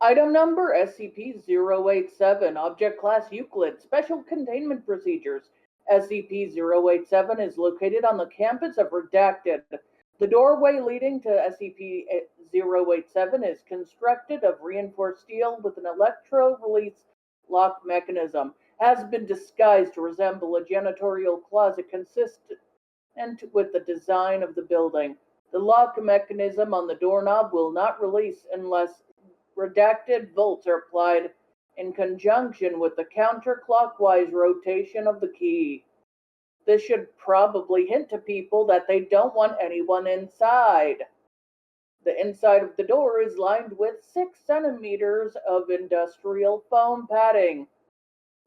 Item number SCP-087, Object Class Euclid, Special Containment Procedures. SCP-087 is located on the campus of Redacted. The doorway leading to SCP-087 is constructed of reinforced steel with an electro-release lock mechanism. Has been disguised to resemble a janitorial closet consistent with the design of the building. The lock mechanism on the doorknob will not release unless redacted volts are applied in conjunction with the counterclockwise rotation of the key. This should probably hint to people that they don't want anyone inside. The inside of the door is lined with 6 centimeters of industrial foam padding.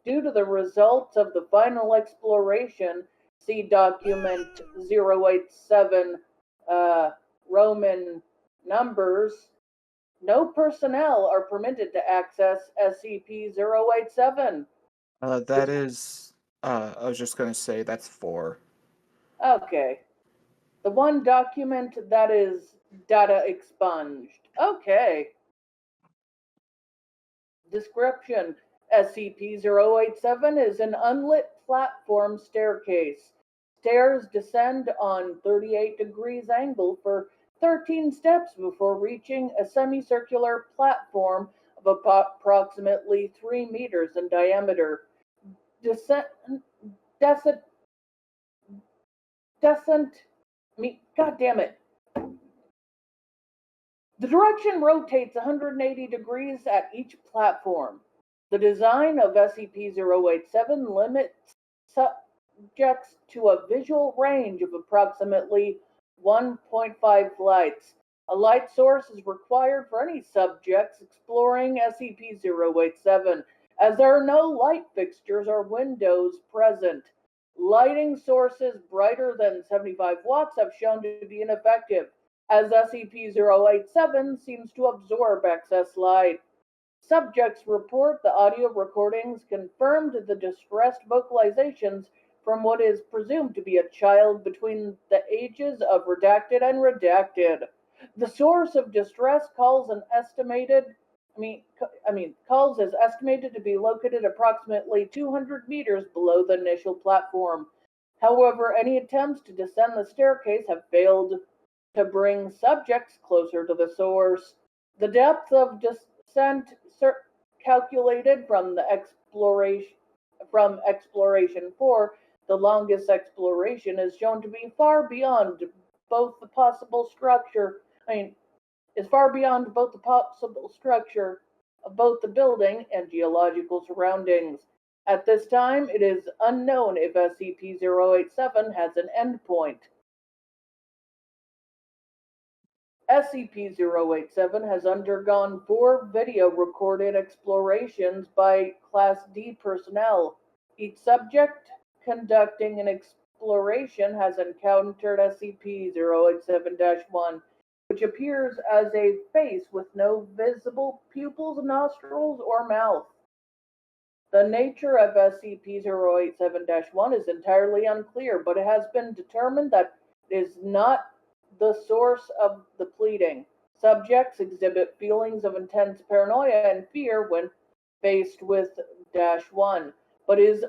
Due to the results of the final exploration, see document 087 Roman numbers, no personnel are permitted to access SCP-087. That is, I was just gonna say that's 4. Okay. The one document that is data expunged. Okay. Description: SCP-087 is an unlit platform staircase. Stairs descend on 38 degrees angle for 13 steps before reaching a semicircular platform of approximately 3 meters in diameter. God damn it. The direction rotates 180 degrees at each platform. The design of SCP-087 limits subjects to a visual range of approximately 1.5 lights. A light source is required for any subjects exploring SCP-087, as there are no light fixtures or windows present. Lighting sources brighter than 75 watts have shown to be ineffective, as SCP-087 seems to absorb excess light. Subjects report the audio recordings confirmed the distressed vocalizations from what is presumed to be a child between the ages of redacted and redacted. The source of distress calls is estimated to be located approximately 200 meters below the initial platform. However, any attempts to descend the staircase have failed to bring subjects closer to the source. The depth of descent calculated from exploration 4, the longest exploration, is shown to be far beyond both the possible structure of both the building and geological surroundings. At this time, it is unknown if SCP-087 has an endpoint. SCP-087 has undergone 4 video-recorded explorations by Class D personnel. Each subject conducting an exploration has encountered SCP-087-1, which appears as a face with no visible pupils, nostrils, or mouth. The nature of SCP-087-1 is entirely unclear, but it has been determined that it is not the source of the pleading. Subjects exhibit feelings of intense paranoia and fear when faced with -1, but it is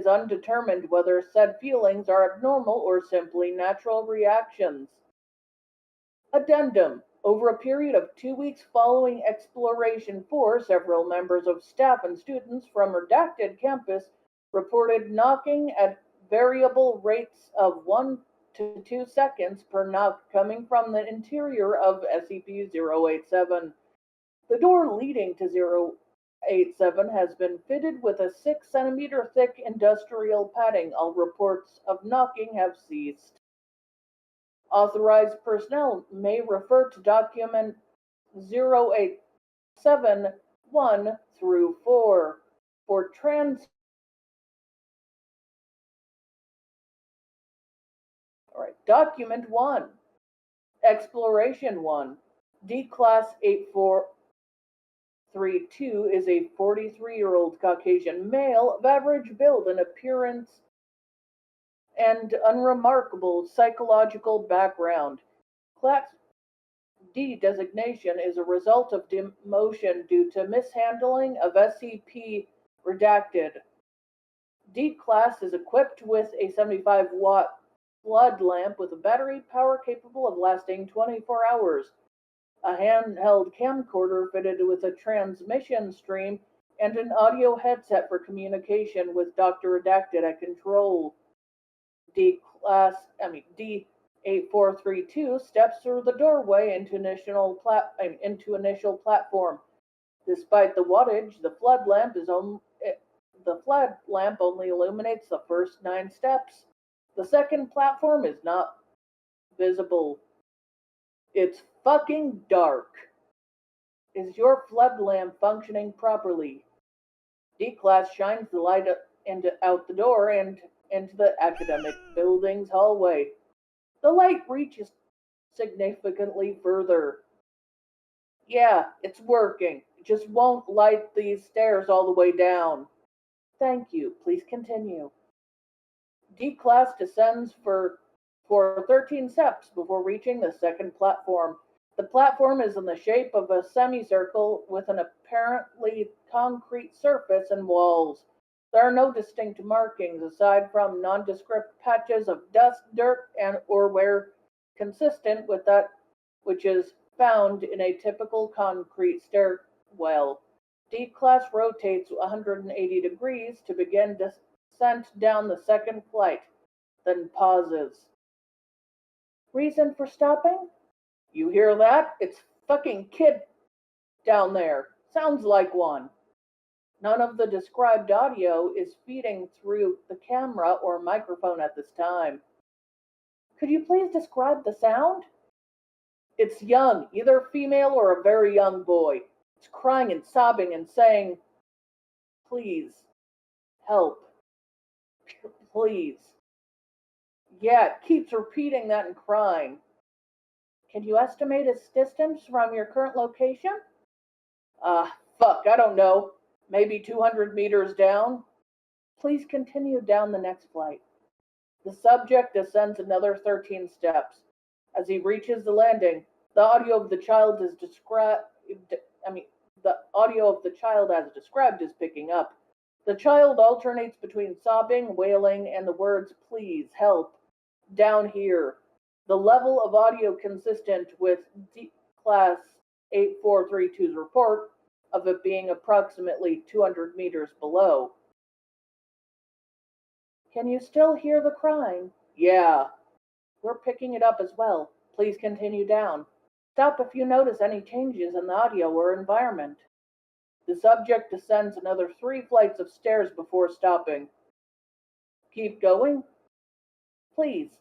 undetermined whether said feelings are abnormal or simply natural reactions. Addendum: over a period of 2 weeks following Exploration 4, several members of staff and students from Redacted Campus reported knocking at variable rates of 1 to 2 seconds per knock coming from the interior of SCP-087. The door leading to 087 has been fitted with a 6 centimeter thick industrial padding. All reports of knocking have ceased. Authorized personnel may refer to document 087-1 through 4 for Document 1. Exploration 1. D-Class 8432 is a 43-year-old Caucasian male of average build and appearance and unremarkable psychological background. D designation is a result of demotion due to mishandling of SCP redacted. D class is equipped with a 75-watt flood lamp with a battery power capable of lasting 24 hours, a handheld camcorder fitted with a transmission stream, and an audio headset for communication with Dr. Redacted at control. D8432 steps through the doorway into initial platform. Despite the wattage, the flood lamp only illuminates the first 9 steps. The second platform is not visible. It's fucking dark. Is your flood lamp functioning properly? D-Class shines the light out the door and into the academic building's hallway. The light reaches significantly further. Yeah, it's working. It just won't light these stairs all the way down. Thank you. Please continue. D-Class descends for 13 steps before reaching the second platform. The platform is in the shape of a semicircle with an apparently concrete surface and walls. There are no distinct markings aside from nondescript patches of dust, dirt, or wear consistent with that which is found in a typical concrete stairwell. D-Class rotates 180 degrees to begin descent down the second flight, then pauses. Reason for stopping? You hear that? It's fucking kid down there. Sounds like one. None of the described audio is feeding through the camera or microphone at this time. Could you please describe the sound? It's young, either female or a very young boy. It's crying and sobbing and saying, "Please, help. Please." Yeah, it keeps repeating that and crying. Can you estimate its distance from your current location? Fuck, I don't know. Maybe 200 meters down? Please continue down the next flight. The subject descends another 13 steps. As he reaches the landing, the audio of the child as described is picking up. The child alternates between sobbing, wailing, and the words, "Please, help. Down here." The level of audio consistent with D-Class 8432's report of it being approximately 200 meters below. Can you still hear the crying? Yeah. We're picking it up as well. Please continue down. Stop if you notice any changes in the audio or environment. The subject descends another 3 flights of stairs before stopping. Keep going? Please.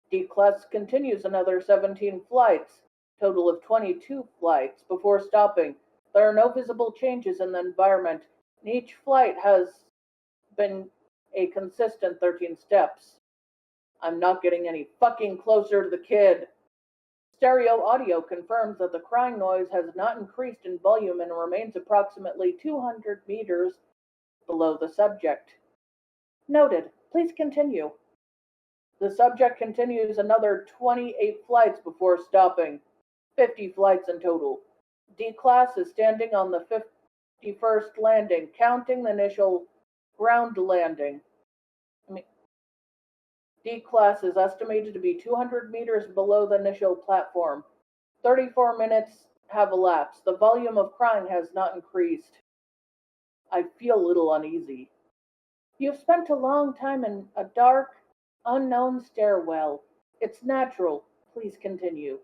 D-Class continues another 17 flights, total of 22 flights, before stopping. There are no visible changes in the environment, and each flight has been a consistent 13 steps. I'm not getting any fucking closer to the kid. Stereo audio confirms that the crying noise has not increased in volume and remains approximately 200 meters below the subject. Noted. Please continue. The subject continues another 28 flights before stopping. 50 flights in total. D-Class is standing on the 51st landing, counting the initial ground landing. D-Class is estimated to be 200 meters below the initial platform. 34 minutes have elapsed. The volume of crying has not increased. I feel a little uneasy. You've spent a long time in a dark, unknown stairwell. It's natural. Please continue.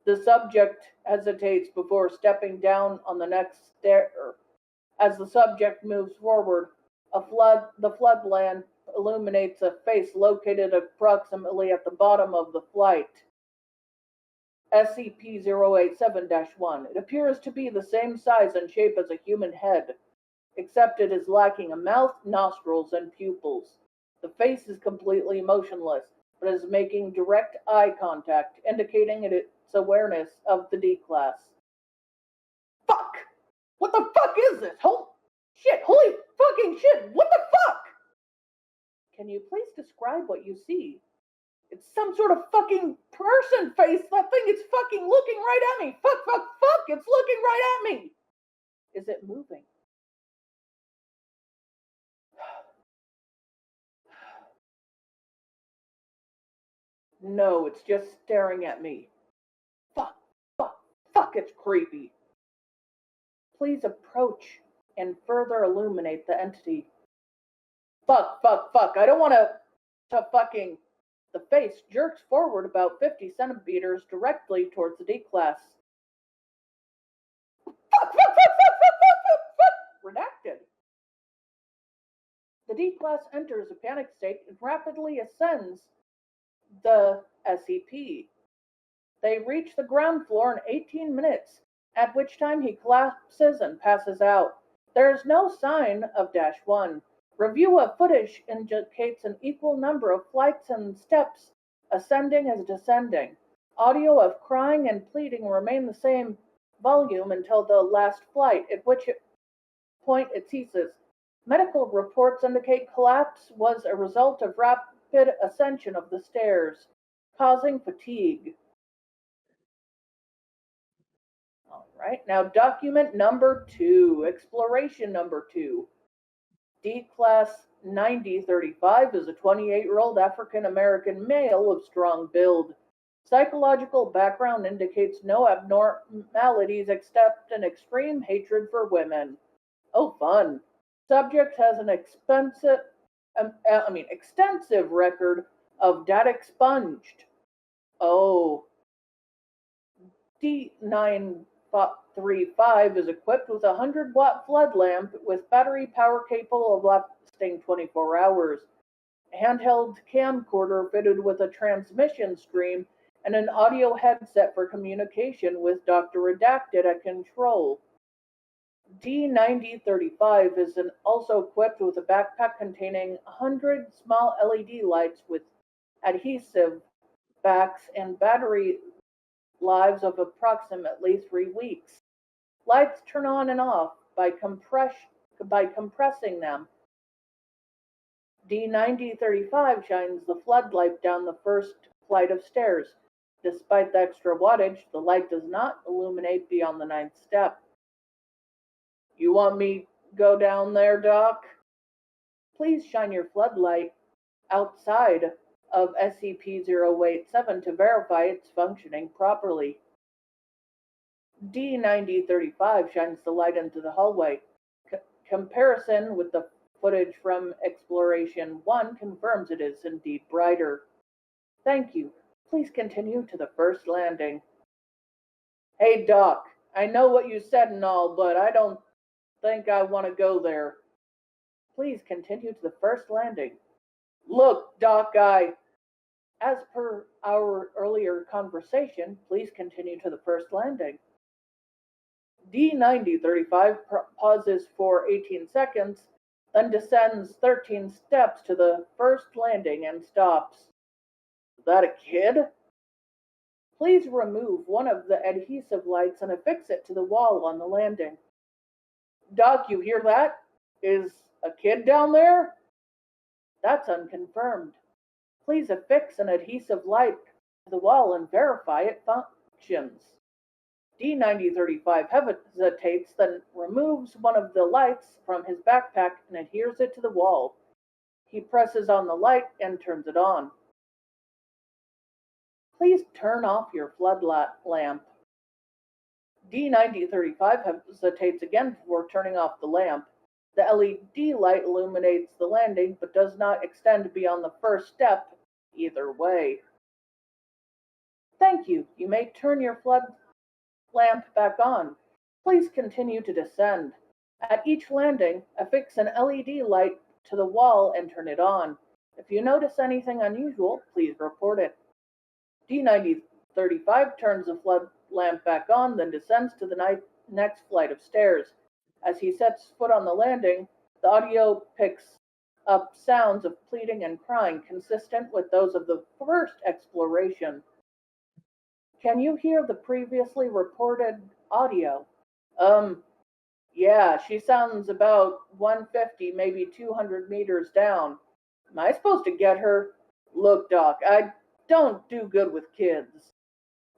The subject hesitates before stepping down on the next stair. As the subject moves forward, the flood lamp illuminates a face located approximately at the bottom of the flight. SCP-087-1. It appears to be the same size and shape as a human head, except it is lacking a mouth, nostrils, and pupils. The face is completely motionless, but is making direct eye contact, indicating its awareness of the D-Class. Fuck! What the fuck is this? Holy fucking shit! What the fuck? Can you please describe what you see? It's some sort of fucking person face. That thing is fucking looking right at me. Fuck, it's looking right at me. Is it moving? No, it's just staring at me. Fuck, it's creepy. Please approach and further illuminate the entity. Fuck, I don't want to fucking... The face jerks forward about 50 centimeters directly towards the D-class. Fuck! Redacted. The D-class enters a panic state and rapidly ascends the SCP. They reach the ground floor in 18 minutes, at which time he collapses and passes out. There is no sign of -1. Review of footage indicates an equal number of flights and steps, ascending as descending. Audio of crying and pleading remain the same volume until the last flight, at which point it ceases. Medical reports indicate collapse was a result of rapid ascension of the stairs, causing fatigue. All right, now document number 2, exploration number 2. D-Class 9035 is a 28-year-old African-American male of strong build. Psychological background indicates no abnormalities except an extreme hatred for women. Oh, fun. Subject has an extensive record of data expunged. Oh. D935 is equipped with a 100-watt flood lamp with battery power capable of lasting 24 hours. A handheld camcorder fitted with a transmission stream and an audio headset for communication with Dr. Redacted at control. D9035 is also equipped with a backpack containing 100 small LED lights with adhesive backs and battery lives of approximately 3 weeks. Lights turn on and off by compressing them. D9035 shines the floodlight down the first flight of stairs. Despite the extra wattage, the light does not illuminate beyond the 9th step. You want me to go down there, Doc? Please shine your floodlight outside of SCP-087 to verify it's functioning properly. D9035 shines the light into the hallway. Comparison with the footage from Exploration 1 confirms it is indeed brighter. Thank you. Please continue to the first landing. Hey, Doc, I know what you said and all, but I don't think I want to go there. Please continue to the first landing. Look, Doc, as per our earlier conversation, please continue to the first landing. D9035 pauses for 18 seconds, then descends 13 steps to the first landing and stops. Is that a kid? Please remove one of the adhesive lights and affix it to the wall on the landing. Doc, you hear that? Is a kid down there? That's unconfirmed. Please affix an adhesive light to the wall and verify it functions. D9035 hesitates, then removes one of the lights from his backpack and adheres it to the wall. He presses on the light and turns it on. Please turn off your flood lamp. D9035 hesitates again before turning off the lamp. The LED light illuminates the landing but does not extend beyond the first step either way. Thank you. You may turn your flood lamp back on. Please continue to descend. At each landing, affix an LED light to the wall and turn it on. If you notice anything unusual, please report it. D9035 turns the flood lamp back on, then descends to the next flight of stairs. As he sets foot on the landing, the audio picks up sounds of pleading and crying consistent with those of the first exploration. Can you hear the previously reported audio? Yeah, she sounds about 150, maybe 200 meters down. Am I supposed to get her? Look, Doc, I don't do good with kids.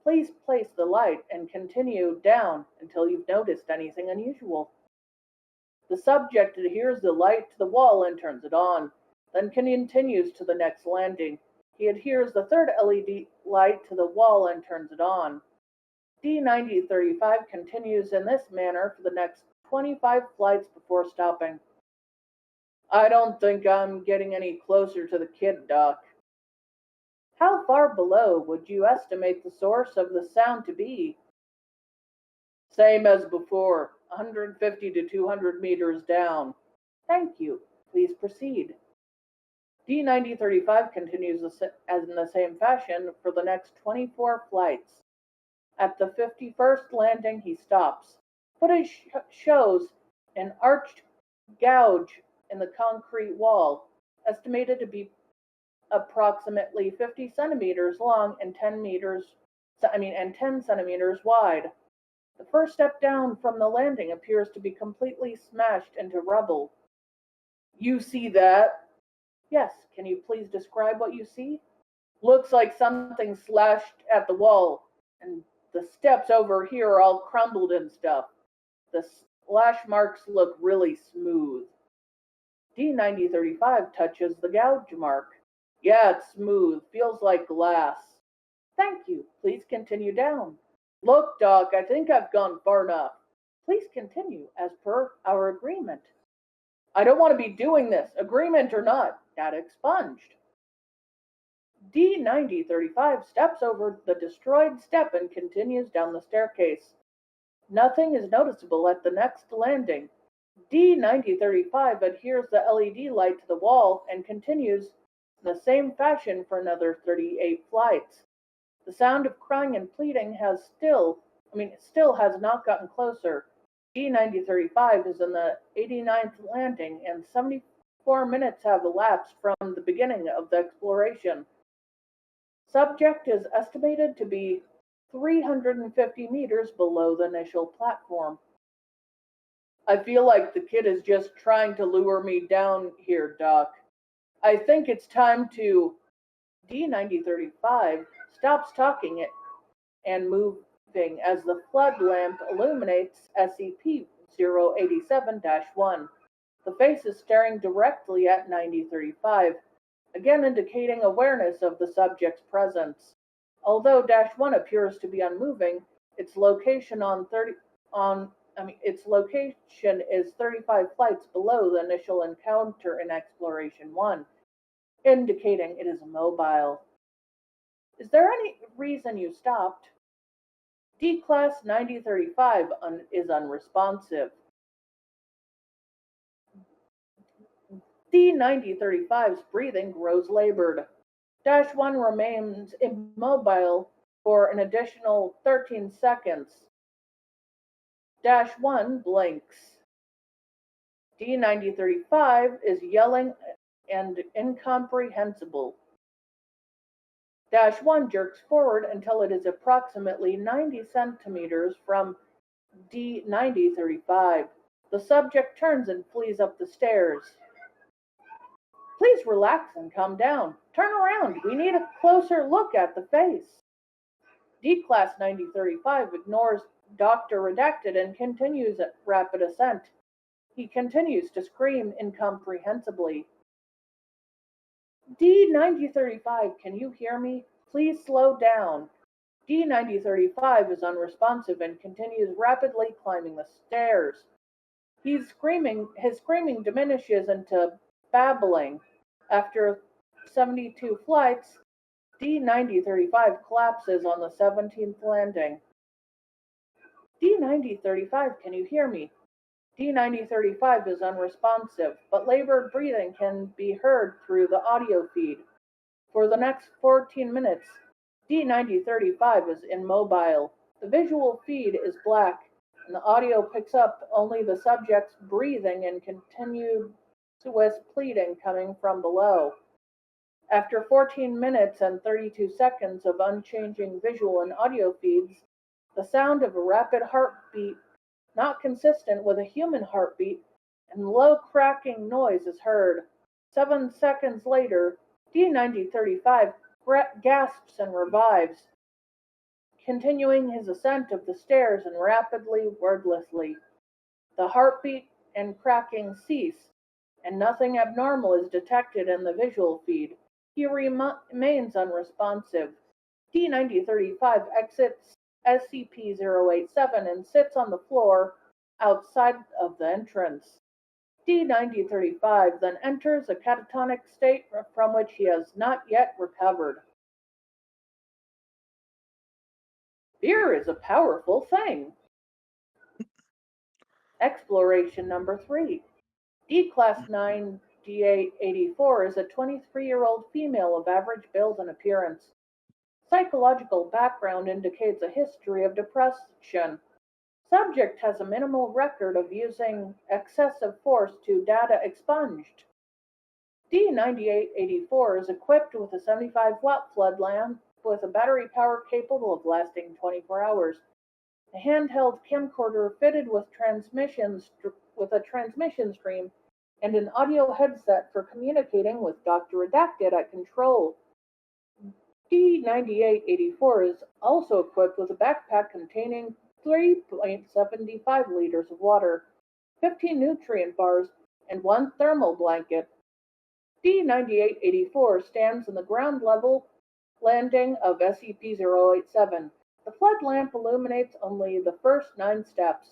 Please place the light and continue down until you've noticed anything unusual. The subject adheres the light to the wall and turns it on, then continues to the next landing. He adheres the third LED light to the wall and turns it on. D9035 continues in this manner for the next 25 flights before stopping. I don't think I'm getting any closer to the kid, Doc. How far below would you estimate the source of the sound to be? Same as before, 150 to 200 meters down. Thank you. Please proceed. D9035 continues as in the same fashion for the next 24 flights. At the 51st landing, he stops. Footage shows an arched gouge in the concrete wall, estimated to be approximately 50 centimeters long and 10 centimeters wide. The first step down from the landing appears to be completely smashed into rubble. You see that? Yes, can you please describe what you see? Looks like something slashed at the wall, and the steps over here are all crumbled and stuff. The slash marks look really smooth. D9035 touches the gouge mark. Yeah, it's smooth. Feels like glass. Thank you. Please continue down. Look, Doc, I think I've gone far enough. Please continue as per our agreement. I don't want to be doing this, agreement or not. Data expunged. D9035 steps over the destroyed step and continues down the staircase. Nothing is noticeable at the next landing. D9035 adheres the LED light to the wall and continues in the same fashion for another 38 flights. The sound of crying and pleading still has not gotten closer. D9035 is in the 89th landing, and 74 minutes have elapsed from the beginning of the exploration. Subject is estimated to be 350 meters below the initial platform. I feel like the kid is just trying to lure me down here, Doc. I think it's time to... D9035 stops talking and moving as the flood lamp illuminates SCP-087-1. The face is staring directly at 9035, again indicating awareness of the subject's presence. Although -1 appears to be unmoving, its location is 35 flights below the initial encounter in Exploration 1, indicating it is immobile. Is there any reason you stopped? D-Class 9035 is unresponsive. D9035's breathing grows labored. -1 remains immobile for an additional 13 seconds. -1 blinks. D9035 is yelling and incomprehensible. -1 jerks forward until it is approximately 90 centimeters from D9035. The subject turns and flees up the stairs. Please relax and calm down. Turn around. We need a closer look at the face. D-Class 9035 ignores Dr. Redacted and continues at rapid ascent. He continues to scream incomprehensibly. D9035, can you hear me? Please slow down. D9035 is unresponsive and continues rapidly climbing the stairs. His screaming diminishes into babbling. After 72 flights, D9035 collapses on the 17th landing. D9035, can you hear me? D9035 is unresponsive, but labored breathing can be heard through the audio feed. For the next 14 minutes, D9035 is immobile. The visual feed is black, and the audio picks up only the subject's breathing and continuous pleading coming from below. After 14 minutes and 32 seconds of unchanging visual and audio feeds, the sound of a rapid heartbeat, not consistent with a human heartbeat, and low cracking noise is heard. 7 seconds later, D9035 gasps and revives. continuing his ascent of the stairs and rapidly, wordlessly. The heartbeat and cracking cease, and nothing abnormal is detected in the visual feed. He remains unresponsive. D-9035 exits SCP-087 and sits on the floor outside of the entrance. D-9035 then enters a catatonic state from which he has not yet recovered. Fear is a powerful thing. Exploration number 3. D-Class 9 D-884 is a 23-year-old female of average build and appearance. Psychological background indicates a history of depression. Subject has a minimal record of using excessive force to data expunged. D-9884 is equipped with a 75-watt flood lamp with a battery power capable of lasting 24 hours. A handheld camcorder fitted with a transmission stream and an audio headset for communicating with Dr. Redacted at control. D-9884 is also equipped with a backpack containing 3.75 liters of water, 15 nutrient bars, and 1 thermal blanket. D-9884 stands in the ground level landing of SCP-087. The flood lamp illuminates only the first 9 steps.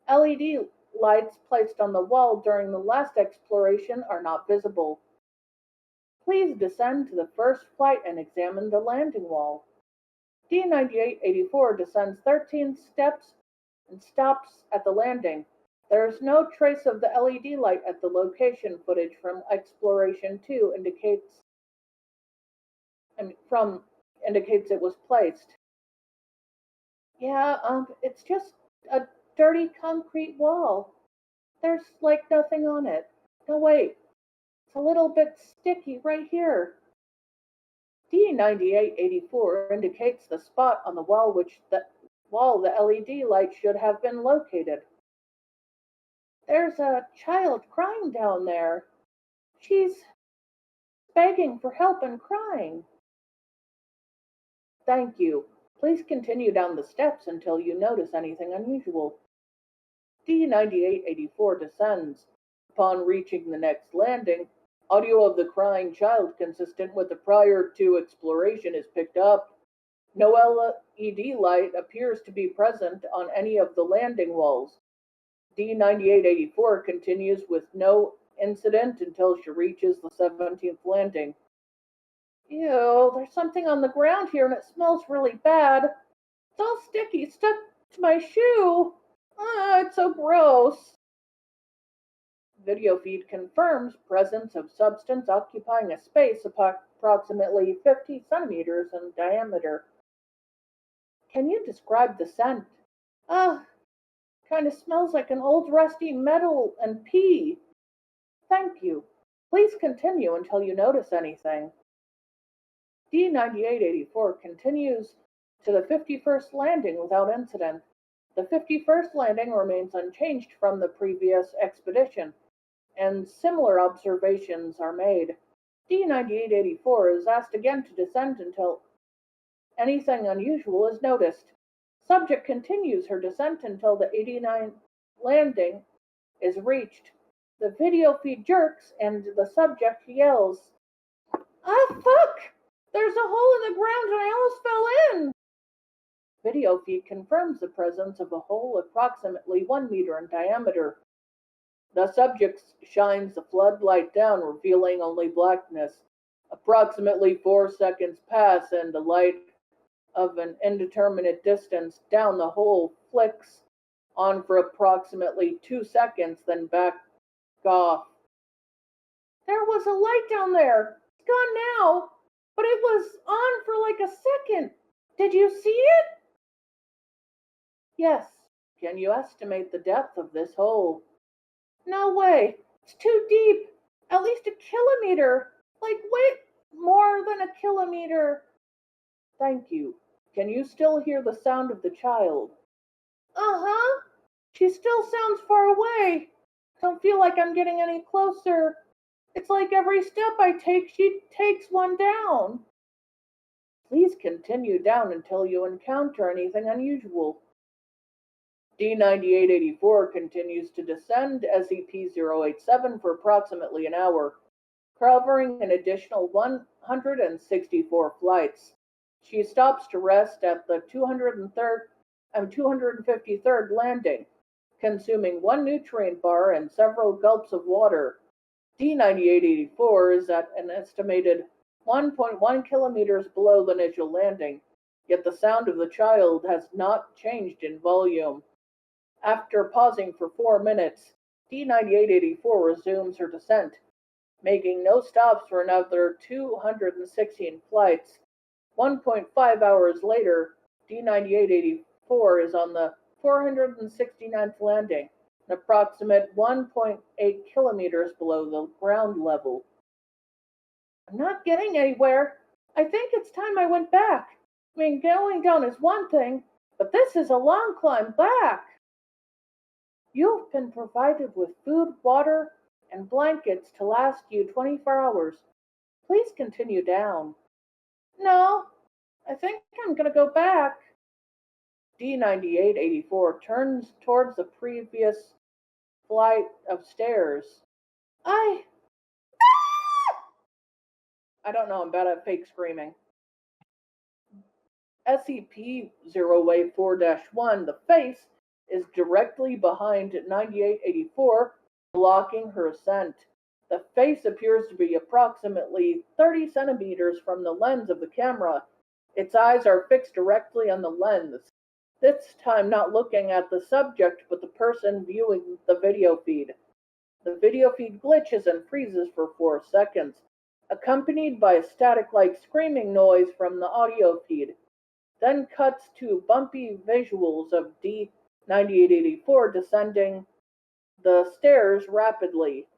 LED lights placed on the wall during the last exploration are not visible. Please descend to the first flight and examine the landing wall. D-9884 descends 13 steps and stops at the landing. There is no trace of the LED light at the location. Footage from Exploration 2 indicates it was placed. Yeah, it's just a dirty concrete wall. There's like nothing on it. No, wait. It's a little bit sticky right here. D-9884 indicates the spot on the wall the LED light should have been located. There's a child crying down there. She's begging for help and crying. Thank you. Please continue down the steps until you notice anything unusual. D-9884 descends. Upon reaching the next landing, audio of the crying child consistent with the prior 2 exploration is picked up. No LED light appears to be present on any of the landing walls. D-9884 continues with no incident until she reaches the 17th landing. Ew, there's something on the ground here and it smells really bad. It's all sticky, stuck to my shoe. It's so gross. Video feed confirms presence of substance occupying a space approximately 50 centimeters in diameter. Can you describe the scent? Kind of smells like an old rusty metal and pee. Thank you. Please continue until you notice anything. D-9884 continues to the 51st landing without incident. The 51st landing remains unchanged from the previous expedition, and similar observations are made. D-9884 is asked again to descend until anything unusual is noticed. Subject continues her descent until the 89th landing is reached. The video feed jerks and the subject yells, "Ah, fuck! There's a hole in the ground and I almost fell in!" Video feed confirms the presence of a hole approximately 1 meter in diameter. The subject shines the floodlight down, revealing only blackness. Approximately 4 seconds pass and the light of an indeterminate distance down the hole flicks on for approximately 2 seconds, then back off. There was a light down there. It's gone now, but it was on for like a second. Did you see it? Yes. Can you estimate the depth of this hole? No way. It's too deep. At least a kilometer. Like way more than a kilometer. Thank you. Can you still hear the sound of the child? Uh-huh. She still sounds far away. Don't feel like I'm getting any closer. It's like every step I take, she takes one down. Please continue down until you encounter anything unusual. D9884 continues to descend SCP-087 for approximately an hour, covering an additional 164 flights. She stops to rest at the 253rd landing, consuming one nutrient bar and several gulps of water. D9884 is at an estimated 1.1 kilometers below the initial landing, yet the sound of the child has not changed in volume. After pausing for 4 minutes, D9884 resumes her descent, making no stops for another 216 flights. 1.5 hours later, D9884 is on the 469th landing, an approximate 1.8 kilometers below the ground level. I'm not getting anywhere. I think it's time I went back. I mean, going down is one thing, but this is a long climb back. You've been provided with food, water, and blankets to last you 24 hours. Please continue down. No, I think I'm going to go back. D9884 turns towards the previous flight of stairs. I don't know, I'm bad at fake screaming. SCP-084-1, the face, is directly behind 9884, blocking her ascent. The face appears to be approximately 30 centimeters from the lens of the camera. Its eyes are fixed directly on the lens, this time not looking at the subject but the person viewing the video feed. The video feed glitches and freezes for 4 seconds, accompanied by a static-like screaming noise from the audio feed, then cuts to bumpy visuals of D9884 descending the stairs rapidly.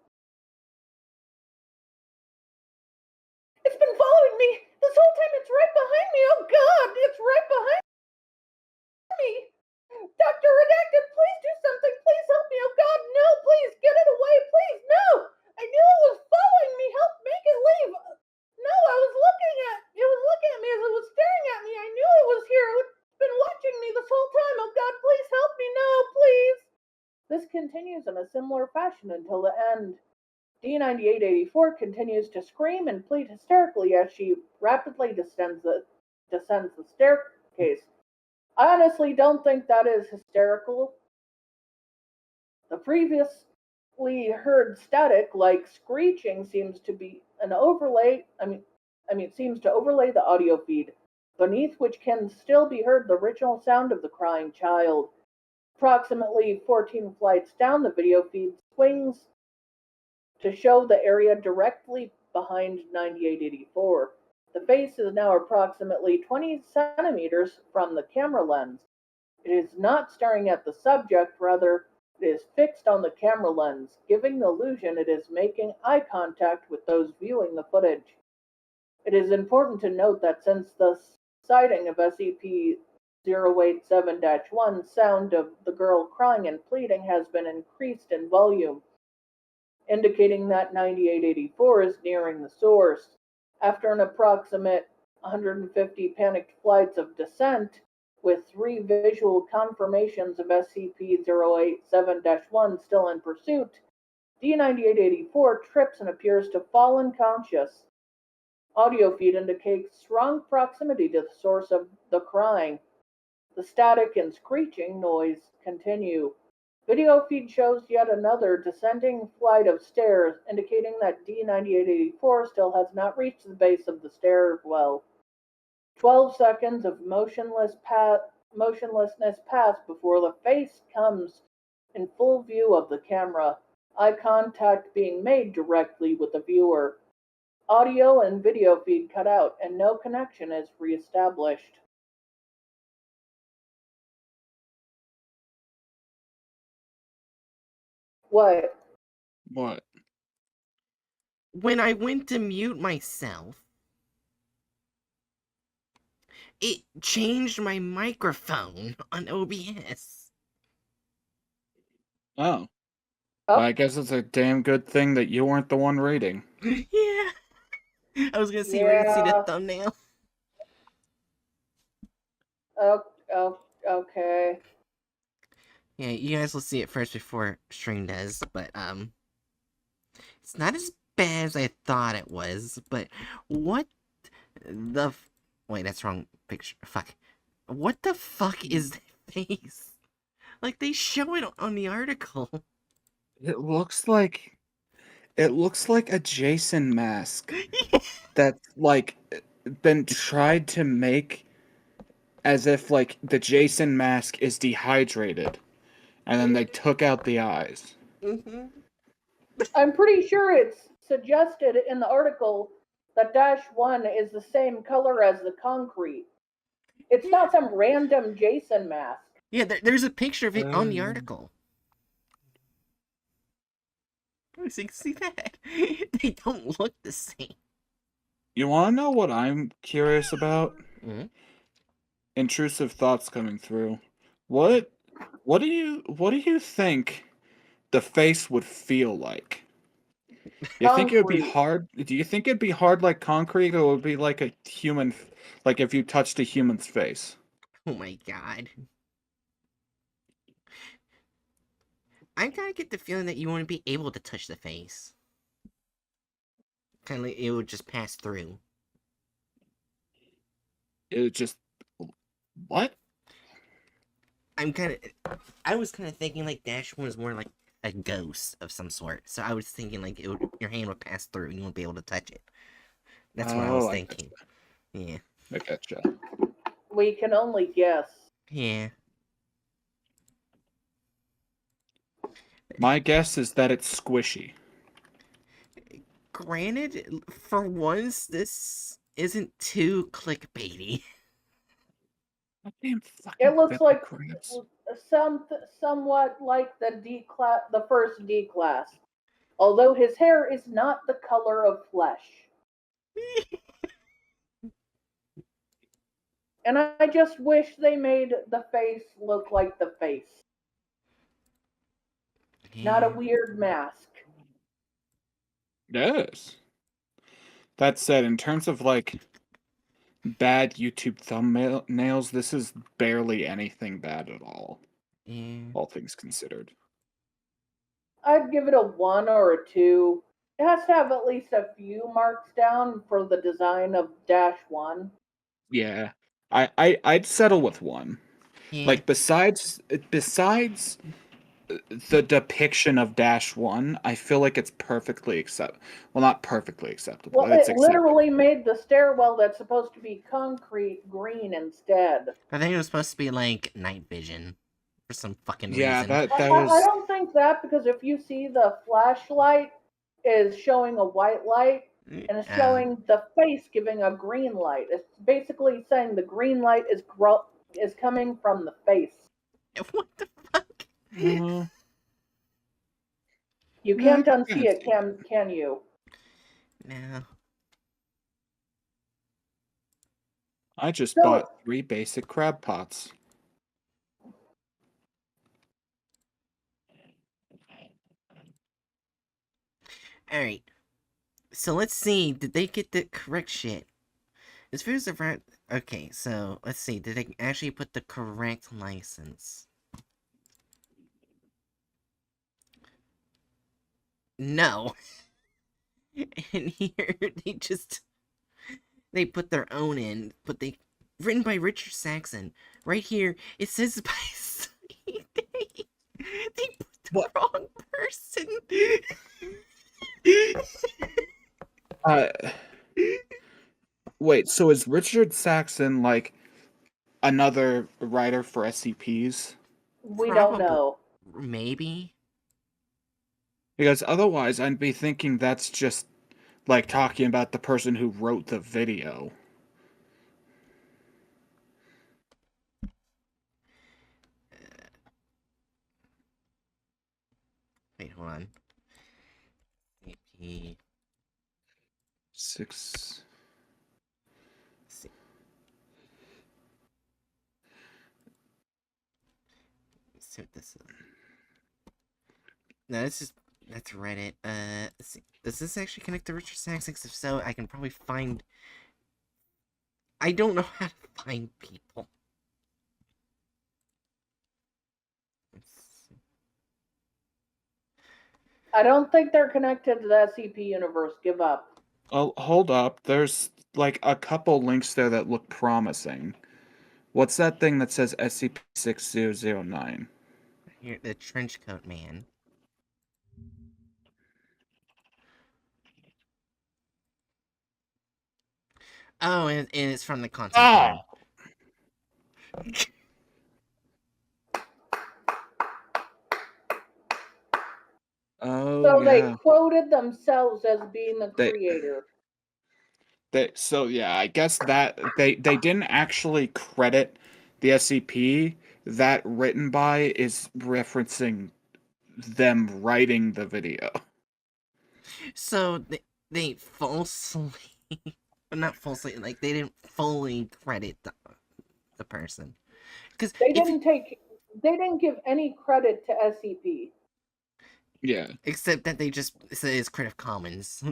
It's been following me this whole time. It's right behind me. Oh God, it's right behind me. Dr. Redacted, please do something. Please help me. Oh God, no, please get it away. Please, no. I knew it was following me. Help make it leave. No, it was looking at me as it was staring at me. I knew it was here. It's been watching me this whole time. Oh God, please help me. No, please. This continues in a similar fashion until the end. D9884 continues to scream and plead hysterically as she rapidly descends the staircase. I honestly don't think that is hysterical. The previously heard static like screeching seems to be an overlay. Seems to overlay the audio feed, beneath which can still be heard the original sound of the crying child. Approximately 14 flights down, the video feed swings to show the area directly behind 9884. The face is now approximately 20 centimeters from the camera lens. It is not staring at the subject, rather, it is fixed on the camera lens, giving the illusion it is making eye contact with those viewing the footage. It is important to note that since the sighting of SCP-087-1, sound of the girl crying and pleading has been increased in volume, indicating that 9884 is nearing the source. After an approximate 150 panicked flights of descent, with 3 visual confirmations of SCP-087-1 still in pursuit, D9884 trips and appears to fall unconscious. Audio feed indicates strong proximity to the source of the crying. The static and screeching noise continue. Video feed shows yet another descending flight of stairs, indicating that D9884 still has not reached the base of the stairwell. 12 seconds of motionlessness pass before the face comes in full view of the camera, eye contact being made directly with the viewer. Audio and video feed cut out, and no connection is reestablished. What? What? When I went to mute myself, it changed my microphone on OBS. Oh. Well, I guess it's a damn good thing that you weren't the one reading. Yeah. I was gonna see where I could see the thumbnail. Okay. Yeah, you guys will see it first before stream does, but it's not as bad as I thought it was. But what the? Wait, that's wrong picture. Fuck. What the fuck is that face? Like they show it on the article. It looks like a Jason mask that's like been tried to make as if like the Jason mask is dehydrated, and then they took out the eyes. Mm-hmm. I'm pretty sure it's suggested in the article that -1 is the same color as the concrete. It's not some random Jason mask. Yeah, there's a picture of it on the article. So you can see that. They don't look the same. You want to know what I'm curious about? Mm-hmm. Intrusive thoughts coming through. What do you think the face would feel like? You think it would be Concrete. hard? Do you think it'd be hard like concrete, or would it be like a human, like if you touched a human's face? Oh my god. I kind of get the feeling that you wouldn't be able to touch the face. Kind of like it would just pass through. It would just what? I was kind of thinking like -1 was more like a ghost of some sort. So I was thinking like your hand would pass through and you wouldn't be able to touch it. That's what I was thinking. Yeah. I gotcha. We can only guess. Yeah. My guess is that it's squishy. Granted, for once, this isn't too clickbaity. It looks like somewhat like the first D class, although his hair is not the color of flesh. And I just wish they made the face look like the face, not a weird mask. Yes. That said, in terms of like bad YouTube thumbnails, this is barely anything bad at all. Yeah. All things considered. I'd give it a 1 or a 2. It has to have at least a few marks down for the design of -1. Yeah. I'd settle with 1. Yeah. Like besides the depiction of -1, I feel like it's perfectly acceptable. Well, not perfectly acceptable. Well, It's it acceptable. literally made the stairwell that's supposed to be concrete green instead. I think it was supposed to be like night vision for some fucking Yeah, reason. that I was. don't think that, because if you see the flashlight is showing a white light and it's showing the face giving a green light. It's basically saying the green light is coming from the face. What the fuck? You can't unsee it, can you? No. I just bought 3 basic crab pots. Alright. So let's see. Did they get the correct shit? As far as the right. Okay, so let's see. Did they actually put the correct license? No. And here they put their own in, but written by Richard Saxon. Right here, it says by Sunny Day. They put the wrong person. Wait, so is Richard Saxon like another writer for SCPs? We don't know. Maybe. Because otherwise, I'd be thinking that's just like talking about the person who wrote the video. Wait, hold on. SCP 6. Let's see what this is. No, that's Reddit. Let's see. Does this actually connect to Richard Saxon? If so, I can probably find. I don't know how to find people. I don't think they're connected to the SCP universe. Give up. Oh, hold up. There's like a couple links there that look promising. What's that thing that says SCP-6009? Here, the trench coat man. Oh, and it's from the content card. Oh, So yeah. they quoted themselves as being the creator. So yeah, I guess that they didn't actually credit the SCP. That written by is referencing them writing the video. So they falsely, not falsely, like they didn't fully credit the person, because they didn't give any credit to SCP. Yeah. Except that they just said it's Creative Commons.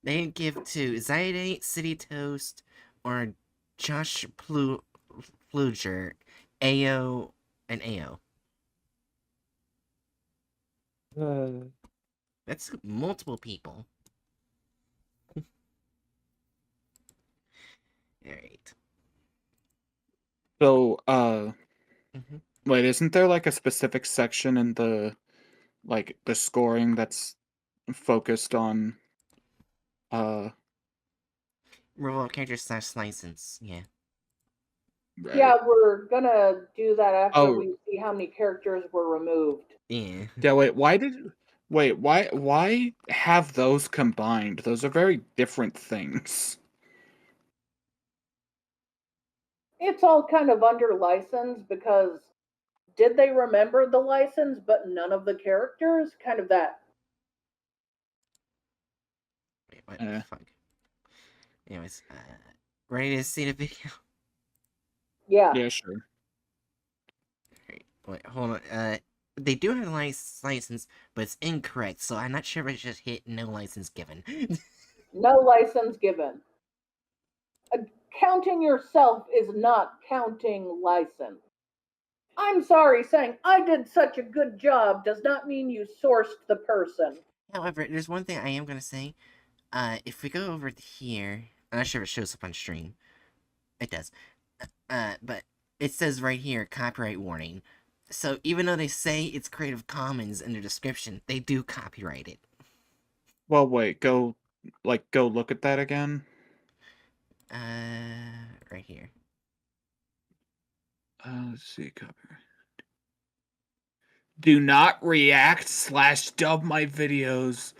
They didn't give to Zidate, CityToast, or Josh Plueger, Aeou, and Aeou. That's multiple people. Alright. So, wait, isn't there like a specific section in the scoring that's focused on Revolve character / license, yeah. right. Yeah, we're gonna do that after Oh. we see how many characters were removed. Yeah. Yeah, why have those combined? Those are very different things. It's all kind of under license because did they remember the license but none of the characters? Kind of that. Wait, what the fuck? Anyways, ready to see the video? Yeah. Yeah, sure. Wait, hold on. They do have a license, but it's incorrect, so I'm not sure if I just hit no license given. No license given. Counting yourself is not counting license. I'm sorry, saying I did such a good job does not mean you sourced the person. However, there's one thing I am going to say. If we go over here, I'm not sure if it shows up on stream. It does. But it says right here, copyright warning. So even though they say it's Creative Commons in their description, they do copyright it. Well, wait, go look at that again. Right here. Let's see, copyright. Do not react / dub my videos.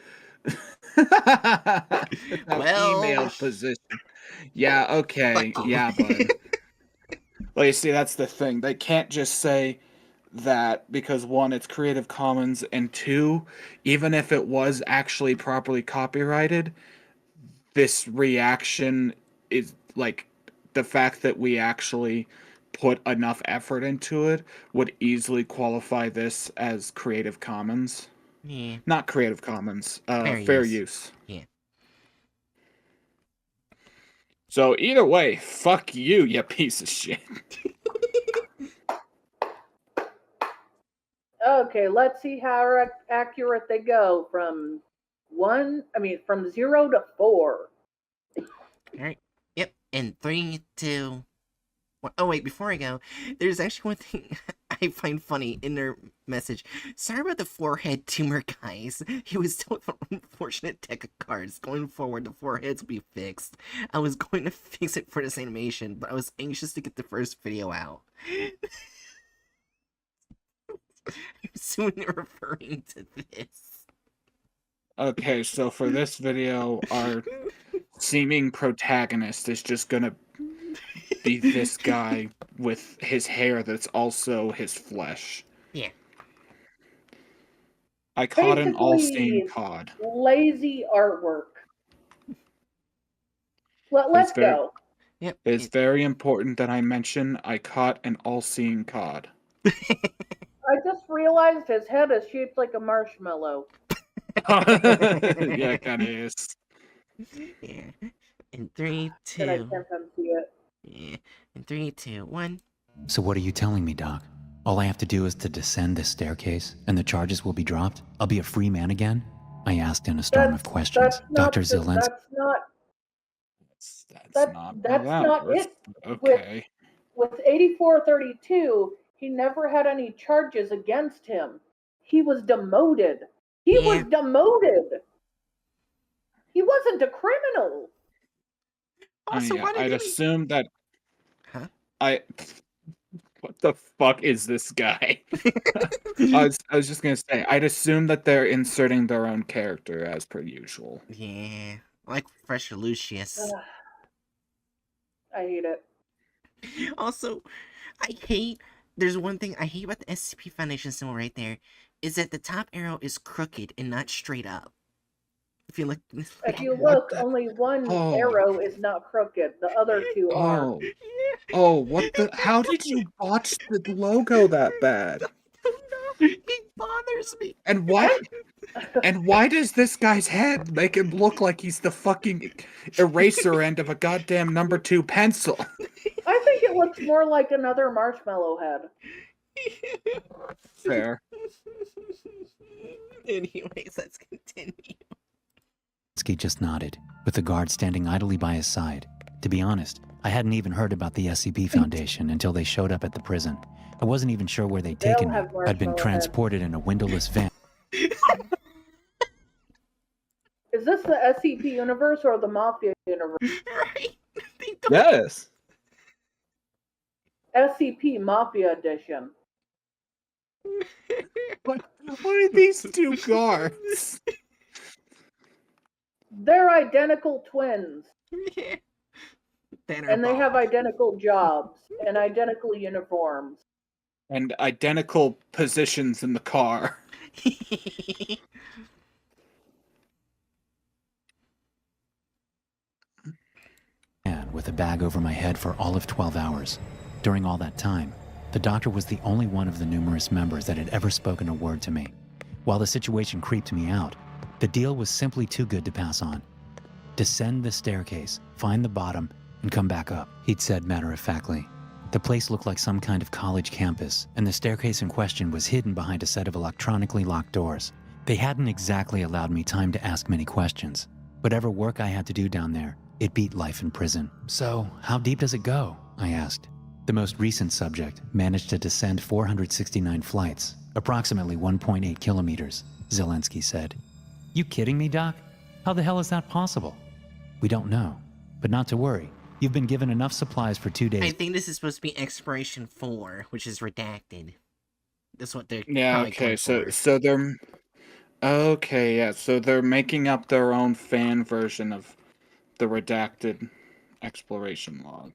Well, email position. Yeah, okay. Yeah, bud. Well, you see, that's the thing. They can't just say that because one, it's Creative Commons, and two, even if it was actually properly copyrighted, this reaction is like the fact that we actually put enough effort into it would easily qualify this as Creative Commons. Yeah. Not Creative Commons, fair use. Yeah. So either way, fuck you, you piece of shit. Okay, let's see how accurate they go from 0 to 4. Alright. Yep. And 3, 2... Oh, wait, before I go, there's actually one thing I find funny in their message. Sorry about the forehead tumor, guys. He was still with an unfortunate deck of cards. Going forward, the foreheads will be fixed. I was going to fix it for this animation, but I was anxious to get the first video out. I'm soon referring to this. Okay, so for this video, our seeming protagonist is just gonna be this guy with his hair that's also his flesh. Yeah. I caught an all-seeing cod. Lazy artwork. Let's go. Yep. It's very important that I mention I caught an all-seeing cod. I just realized his head is shaped like a marshmallow. Yeah, it kind of is. Yeah. In 3, 2. And I can't unsee it. Yeah. In 3, 2, 1. So what are you telling me, Doc? All I have to do is to descend this staircase, and the charges will be dropped? I'll be a free man again? I asked in a storm of questions. Dr. Zelensky... That's not how that not works. it. Okay. With 8432, he never had any charges against him. He was demoted. He was demoted. He wasn't a criminal. Also, why did I'd he... assume that... Huh? What the fuck is this guy? I was just gonna say, I'd assume that they're inserting their own character as per usual. Yeah, like Professor Lucius. I hate it. Also, there's one thing I hate about the SCP Foundation symbol right there, is that the top arrow is crooked and not straight up. If you look, if you look, only one arrow is not crooked. The other two are. Oh, what the? How did you botch the logo that bad? It bothers me. And why? And why does this guy's head make him look like he's the fucking eraser end of a goddamn number 2 pencil? I think it looks more like another marshmallow head. Fair. Anyways, let's continue. Zelensky just nodded, with the guard standing idly by his side. To be honest, I hadn't even heard about the SCP Foundation until they showed up at the prison. I wasn't even sure where they'd taken me. I'd been transported in a windowless van. Is this the SCP universe or the Mafia universe? Right. Yes. SCP Mafia Edition. What are these two guards? They're identical twins. Yeah. And they have identical jobs and identical uniforms. And identical positions in the car. And with a bag over my head for all of 12 hours. During all that time, the doctor was the only one of the numerous members that had ever spoken a word to me. While the situation creeped me out, the deal was simply too good to pass on. Descend the staircase, find the bottom, and come back up, he'd said matter-of-factly. The place looked like some kind of college campus, and the staircase in question was hidden behind a set of electronically locked doors. They hadn't exactly allowed me time to ask many questions. Whatever work I had to do down there, it beat life in prison. So, how deep does it go? I asked. The most recent subject managed to descend 469 flights, approximately 1.8 kilometers, Zelensky said. You kidding me, Doc? How the hell is that possible? We don't know, but not to worry. You've been given enough supplies for 2 days. I think this is supposed to be Exploration 4, which is redacted. That's what they're okay, so they're so they're making up their own fan version of the redacted exploration log.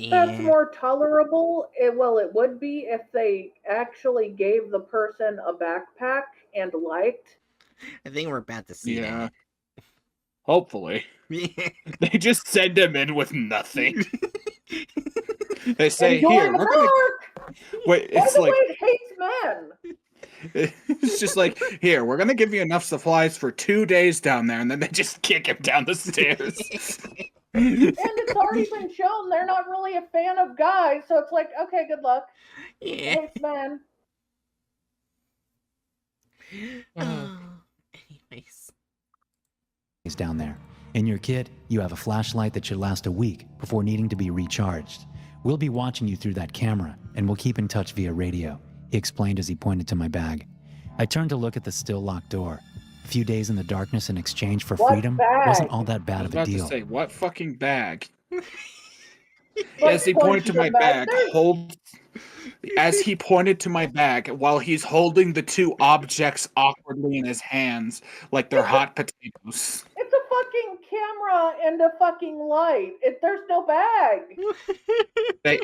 That's more tolerable. It would be if they actually gave the person a backpack and liked. I think we're about to see that. Hopefully. They just send him in with nothing. They say, here, we're gonna... Wait, it's like... It hates men. It's just like, here, we're gonna give you enough supplies for 2 days down there, and then they just kick him down the stairs. And it's already been shown they're not really a fan of guys, so it's like, okay, good luck. Yeah. Hates men. Anyways. Down there. In your kit, you have a flashlight that should last a week before needing to be recharged. We'll be watching you through that camera, and we'll keep in touch via radio, he explained as he pointed to my bag. I turned to look at the still locked door. A few days in the darkness in exchange for freedom wasn't all that bad of a deal. To say, what fucking bag? As he pointed to my bag, as he pointed to my bag while he's holding the two objects awkwardly in his hands like they're hot potatoes. It's a fucking camera and a fucking light. There's no bag. They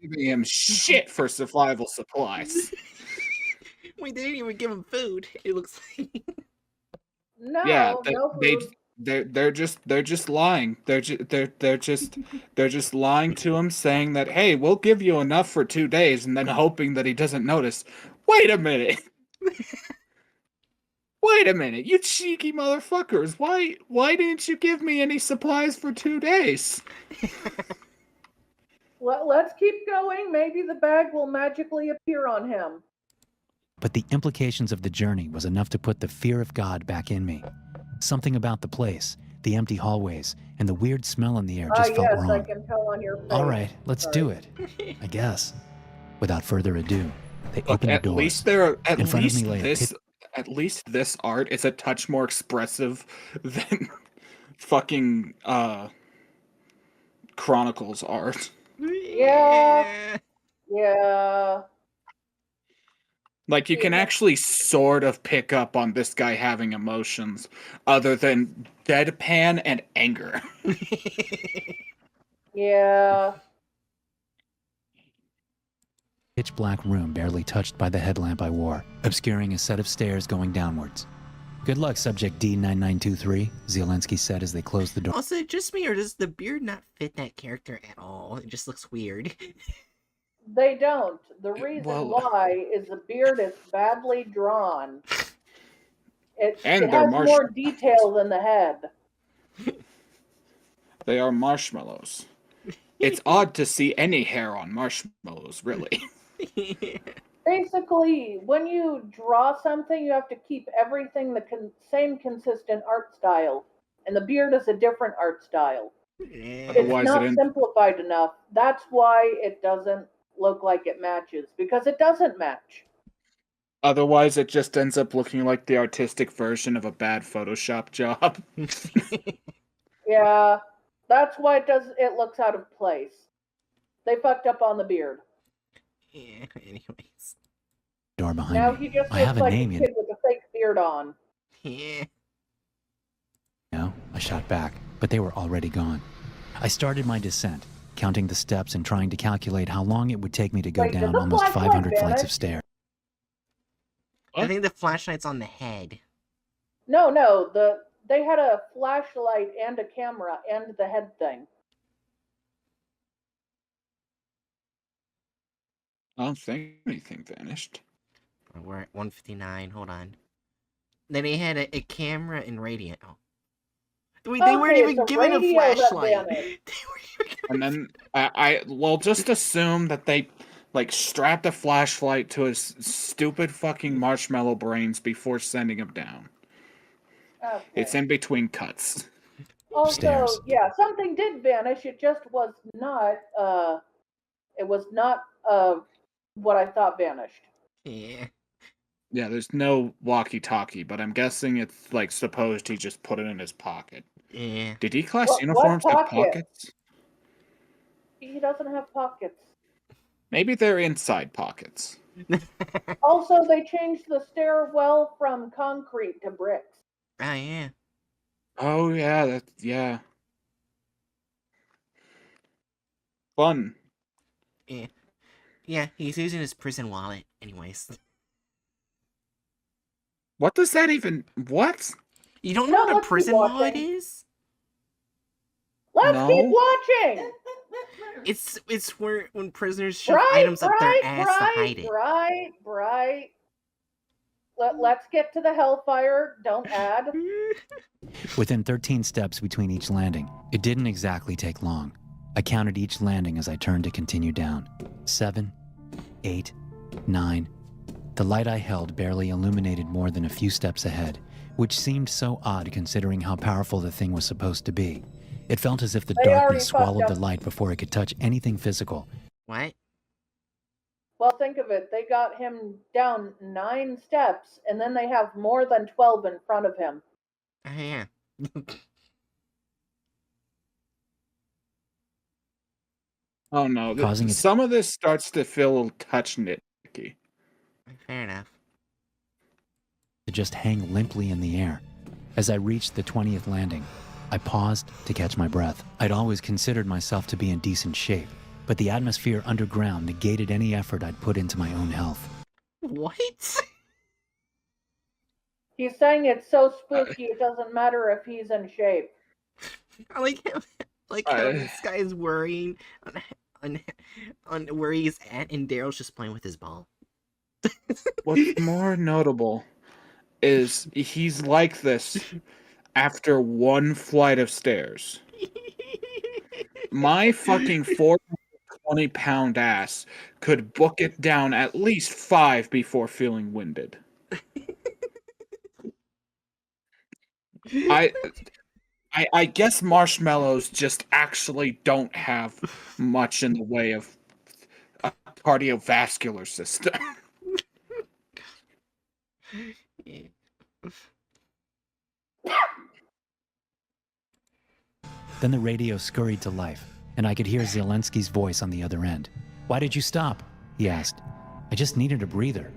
giving him shit for survival supplies. Wait, they didn't even give him food. It looks like. No, yeah, no food. They're just lying. They're just lying to him, saying that, hey, we'll give you enough for 2 days, and then hoping that he doesn't notice. Wait a minute. Wait a minute, you cheeky motherfuckers. Why didn't you give me any supplies for 2 days? Let's keep going. Maybe the bag will magically appear on him. But the implications of the journey was enough to put the fear of God back in me. Something about the place, the empty hallways, and the weird smell in the air just felt Yes, wrong. I can tell on your face. All right, let's do it, I guess. Without further ado, they Look, opened the at doors. least there are, In front of me lay a at least this art is a touch more expressive than fucking Chronicles art. Yeah. Yeah. Like, you can actually sort of pick up on this guy having emotions other than deadpan and anger. Yeah. pitch black room barely touched by the headlamp I wore, obscuring a set of stairs going downwards. Good luck, subject D9923, Zielinski said as they closed the door. Also, is it just me, or does the beard not fit that character at all? It just looks weird. They don't. The reason Well- why is the beard is badly drawn. It And has they're more detail than the head. They are marshmallows. It's odd to see any hair on marshmallows, really. Basically, when you draw something, you have to keep everything the same consistent art style. And the beard is a different art style. Yeah. It's Otherwise, not it simplified enough. That's why it doesn't look like it matches, because it doesn't match. Otherwise, it just ends up looking like the artistic version of a bad Photoshop job. Yeah, that's why it looks out of place. They fucked up on the beard. Yeah, anyways. Door behind Now me. he just I have looks a like name, a you kid with a fake beard on. Yeah. know. I shot back, but they were already gone. I started my descent, counting the steps and trying to calculate how long it would take me to go Wait, did down the almost flashlight 500 flights vanish? of stairs. I think the flashlight's on the head. No, they had a flashlight and a camera and the head thing. I don't think anything vanished. We're at 159. Hold on. Then he had a camera and radio. Oh. Wait, they weren't Okay, even it's given a radio that flashlight. vanished. They weren't even And then well, just assume that they like strapped a flashlight to his stupid fucking marshmallow brains before sending him down. Okay. It's in between cuts. Also, Upstairs. yeah, something did vanish. It just was not. It was not. What I thought vanished. Yeah. Yeah, there's no walkie-talkie, but I'm guessing it's like supposed he just put it in his pocket. Yeah. Did E-class What uniforms have pocket? pockets? He doesn't have pockets. Maybe they're inside pockets. Also, they changed the stairwell from concrete to bricks. Oh, yeah. Oh yeah, yeah. Fun. Yeah. Yeah, he's using his prison wallet, anyways. What does that even? What? You don't No, know what a let's keep prison wallet watching. is? Let's No. keep watching. It's where when prisoners shove items up their ass to hide it. Right. Let's get to the hellfire. Don't add. Within 13 steps between each landing, it didn't exactly take long. I counted each landing as I turned to continue down. 7, 8, 9. The light I held barely illuminated more than a few steps ahead, which seemed so odd considering how powerful the thing was supposed to be. It felt as if the They already darkness swallowed fucked the up. light before it could touch anything physical. What? Well, think of it. They got him down 9 steps, and then they have more than 12 in front of him. Oh, yeah. Oh no! Causing it- Some of this starts to feel a touch nitpicky. Fair enough. To just hang limply in the air. As I reached the 20th landing, I paused to catch my breath. I'd always considered myself to be in decent shape, but the atmosphere underground negated any effort I'd put into my own health. What? He's saying it's so spooky it doesn't matter if he's in shape. I like how this guy is worrying on where he's at, and Daryl's just playing with his ball. What's more notable is he's like this after one flight of stairs. My fucking 4 20-pound ass could book it down at least 5 before feeling winded. I guess marshmallows just actually don't have much in the way of a cardiovascular system. Then the radio scurried to life, and I could hear Zelensky's voice on the other end. "Why did you stop?" he asked. "I just needed a breather.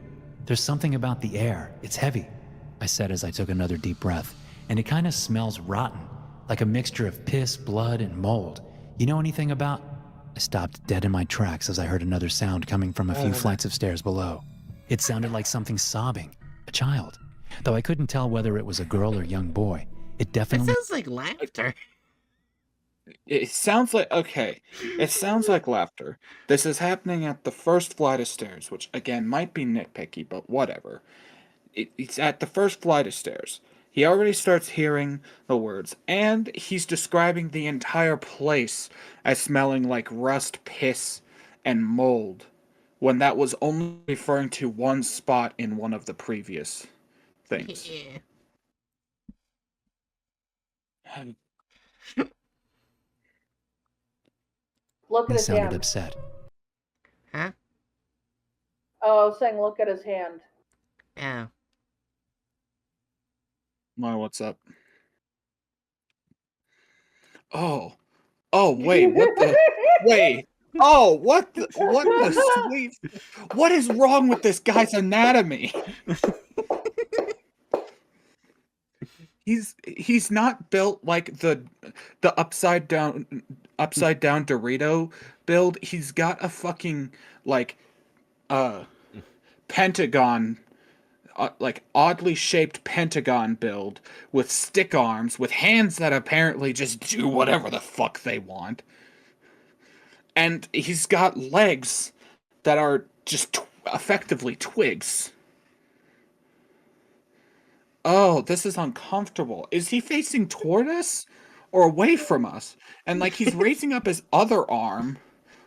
There's something about the air. It's heavy," I said as I took another deep breath. "And it kind of smells rotten, like a mixture of piss, blood, and mold. You know anything about—" I stopped dead in my tracks as I heard another sound coming from a few flights of stairs below. It sounded like something sobbing, a child. Though I couldn't tell whether it was a girl or young boy. It definitely— It sounds like laughter. It sounds like, okay, it sounds like laughter. This is happening at the first flight of stairs, which again might be nitpicky, but whatever. It's at the first flight of stairs. He already starts hearing the words, and he's describing the entire place as smelling like rust, piss, and mold, when that was only referring to one spot in one of the previous things. Yeah. Look at he his sounded hand. upset. Huh? Oh, I was saying look at his hand. Yeah. Mara, what's up? Oh, wait, what the? Wait. Oh, what the sweet? What is wrong with this guy's anatomy? He's not built like the upside down Dorito build. He's got a fucking like pentagon, like oddly shaped pentagon build with stick arms with hands that apparently just do whatever the fuck they want. And he's got legs that are just effectively twigs. Oh, this is uncomfortable. Is he facing toward us or away from us? And like he's raising up his other arm.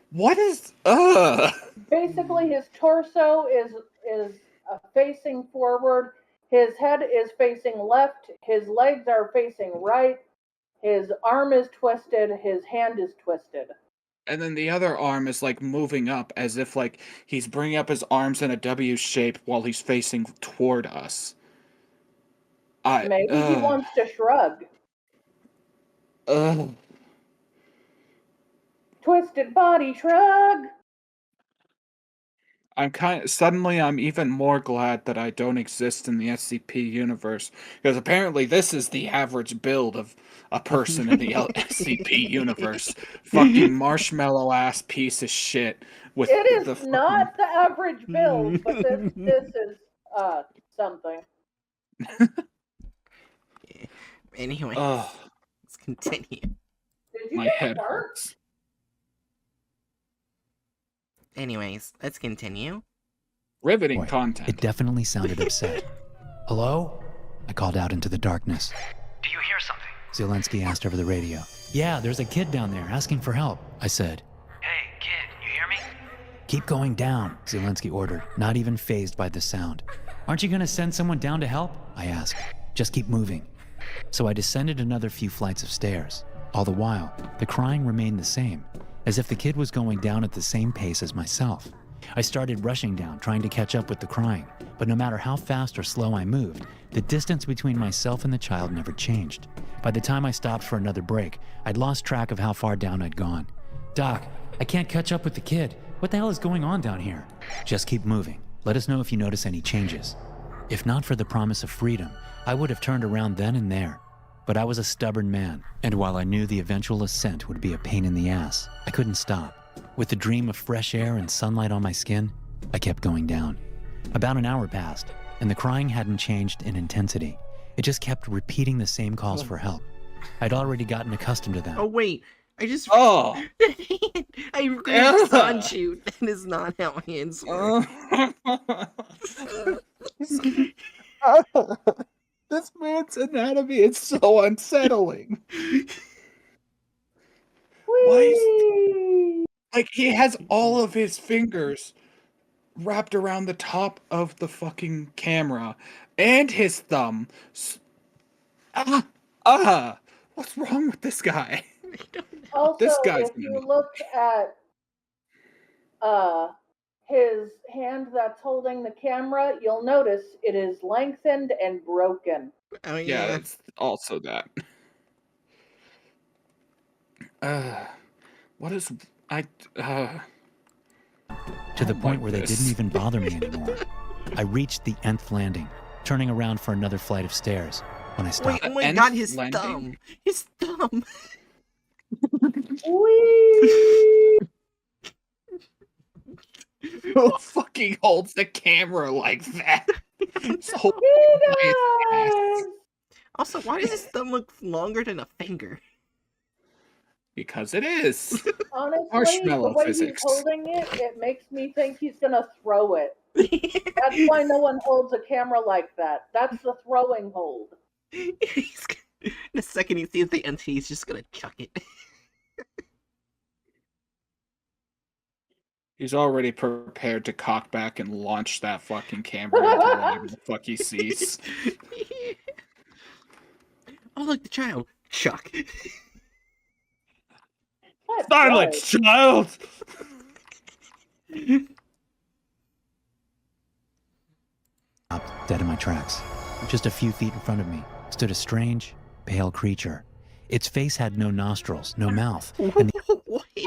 What is Basically, his torso is facing forward. His head is facing left. His legs are facing right. His arm is twisted. His hand is twisted. And then the other arm is like moving up as if like he's bringing up his arms in a W shape while he's facing toward us. Maybe he wants to shrug. Twisted body shrug. I'm even more glad that I don't exist in the SCP universe, because apparently this is the average build of a person in the SCP universe. Fucking marshmallow ass piece of shit. With It is not the average build, but this is something. Anyway, let's continue. Did you My get head a fart? hurts. Anyways, let's continue. Riveting Boy, content. It definitely sounded upset. "Hello?" I called out into the darkness. "Do you hear something?" Zelensky asked over the radio. "Yeah, there's a kid down there asking for help," I said. "Hey, kid, you hear me?" "Keep going down," Zelensky ordered, not even fazed by the sound. "Aren't you going to send someone down to help?" I asked. "Just keep moving." So I descended another few flights of stairs. All the while, the crying remained the same, as if the kid was going down at the same pace as myself. I started rushing down, trying to catch up with the crying, but no matter how fast or slow I moved, the distance between myself and the child never changed. By the time I stopped for another break, I'd lost track of how far down I'd gone. "Doc, I can't catch up with the kid. What the hell is going on down here?" "Just keep moving. Let us know if you notice any changes." If not for the promise of freedom, I would have turned around then and there. But I was a stubborn man, and while I knew the eventual ascent would be a pain in the ass, I couldn't stop. With the dream of fresh air and sunlight on my skin, I kept going down. About an hour passed, and the crying hadn't changed in intensity. It just kept repeating the same calls for help. I'd already gotten accustomed to them. Oh wait, I just Oh. I glanced on you. That is not how hands work. This man's anatomy is so unsettling. Why is Like, he has all of his fingers wrapped around the top of the fucking camera and his thumb. What's wrong with this guy? Also, This guy's if you look at his hand that's holding the camera, you'll notice it is lengthened and broken. Oh Yeah, yeah. that's also that. What is To the don't point like where they this. didn't even bother me anymore. I reached the nth landing, turning around for another flight of stairs when I Wait, stopped. oh my Nth god, his landing? thumb! His thumb! Whee! Who fucking holds the camera like that? So He does! Also, why does his thumb look longer than a finger? because it is. Honestly, the Marshmallow way physics. he's holding it, it makes me think he's gonna throw it. That's why no one holds a camera like that. That's the throwing hold. The second he sees the entity, he's just gonna chuck it. He's already prepared to cock back and launch that fucking camera into whatever the fuck he sees. Oh, look, the child. Chuck. That's Silence, right. child! Stopped dead in my tracks. Just a few feet in front of me stood a strange, pale creature. Its face had no nostrils, no mouth, and the What is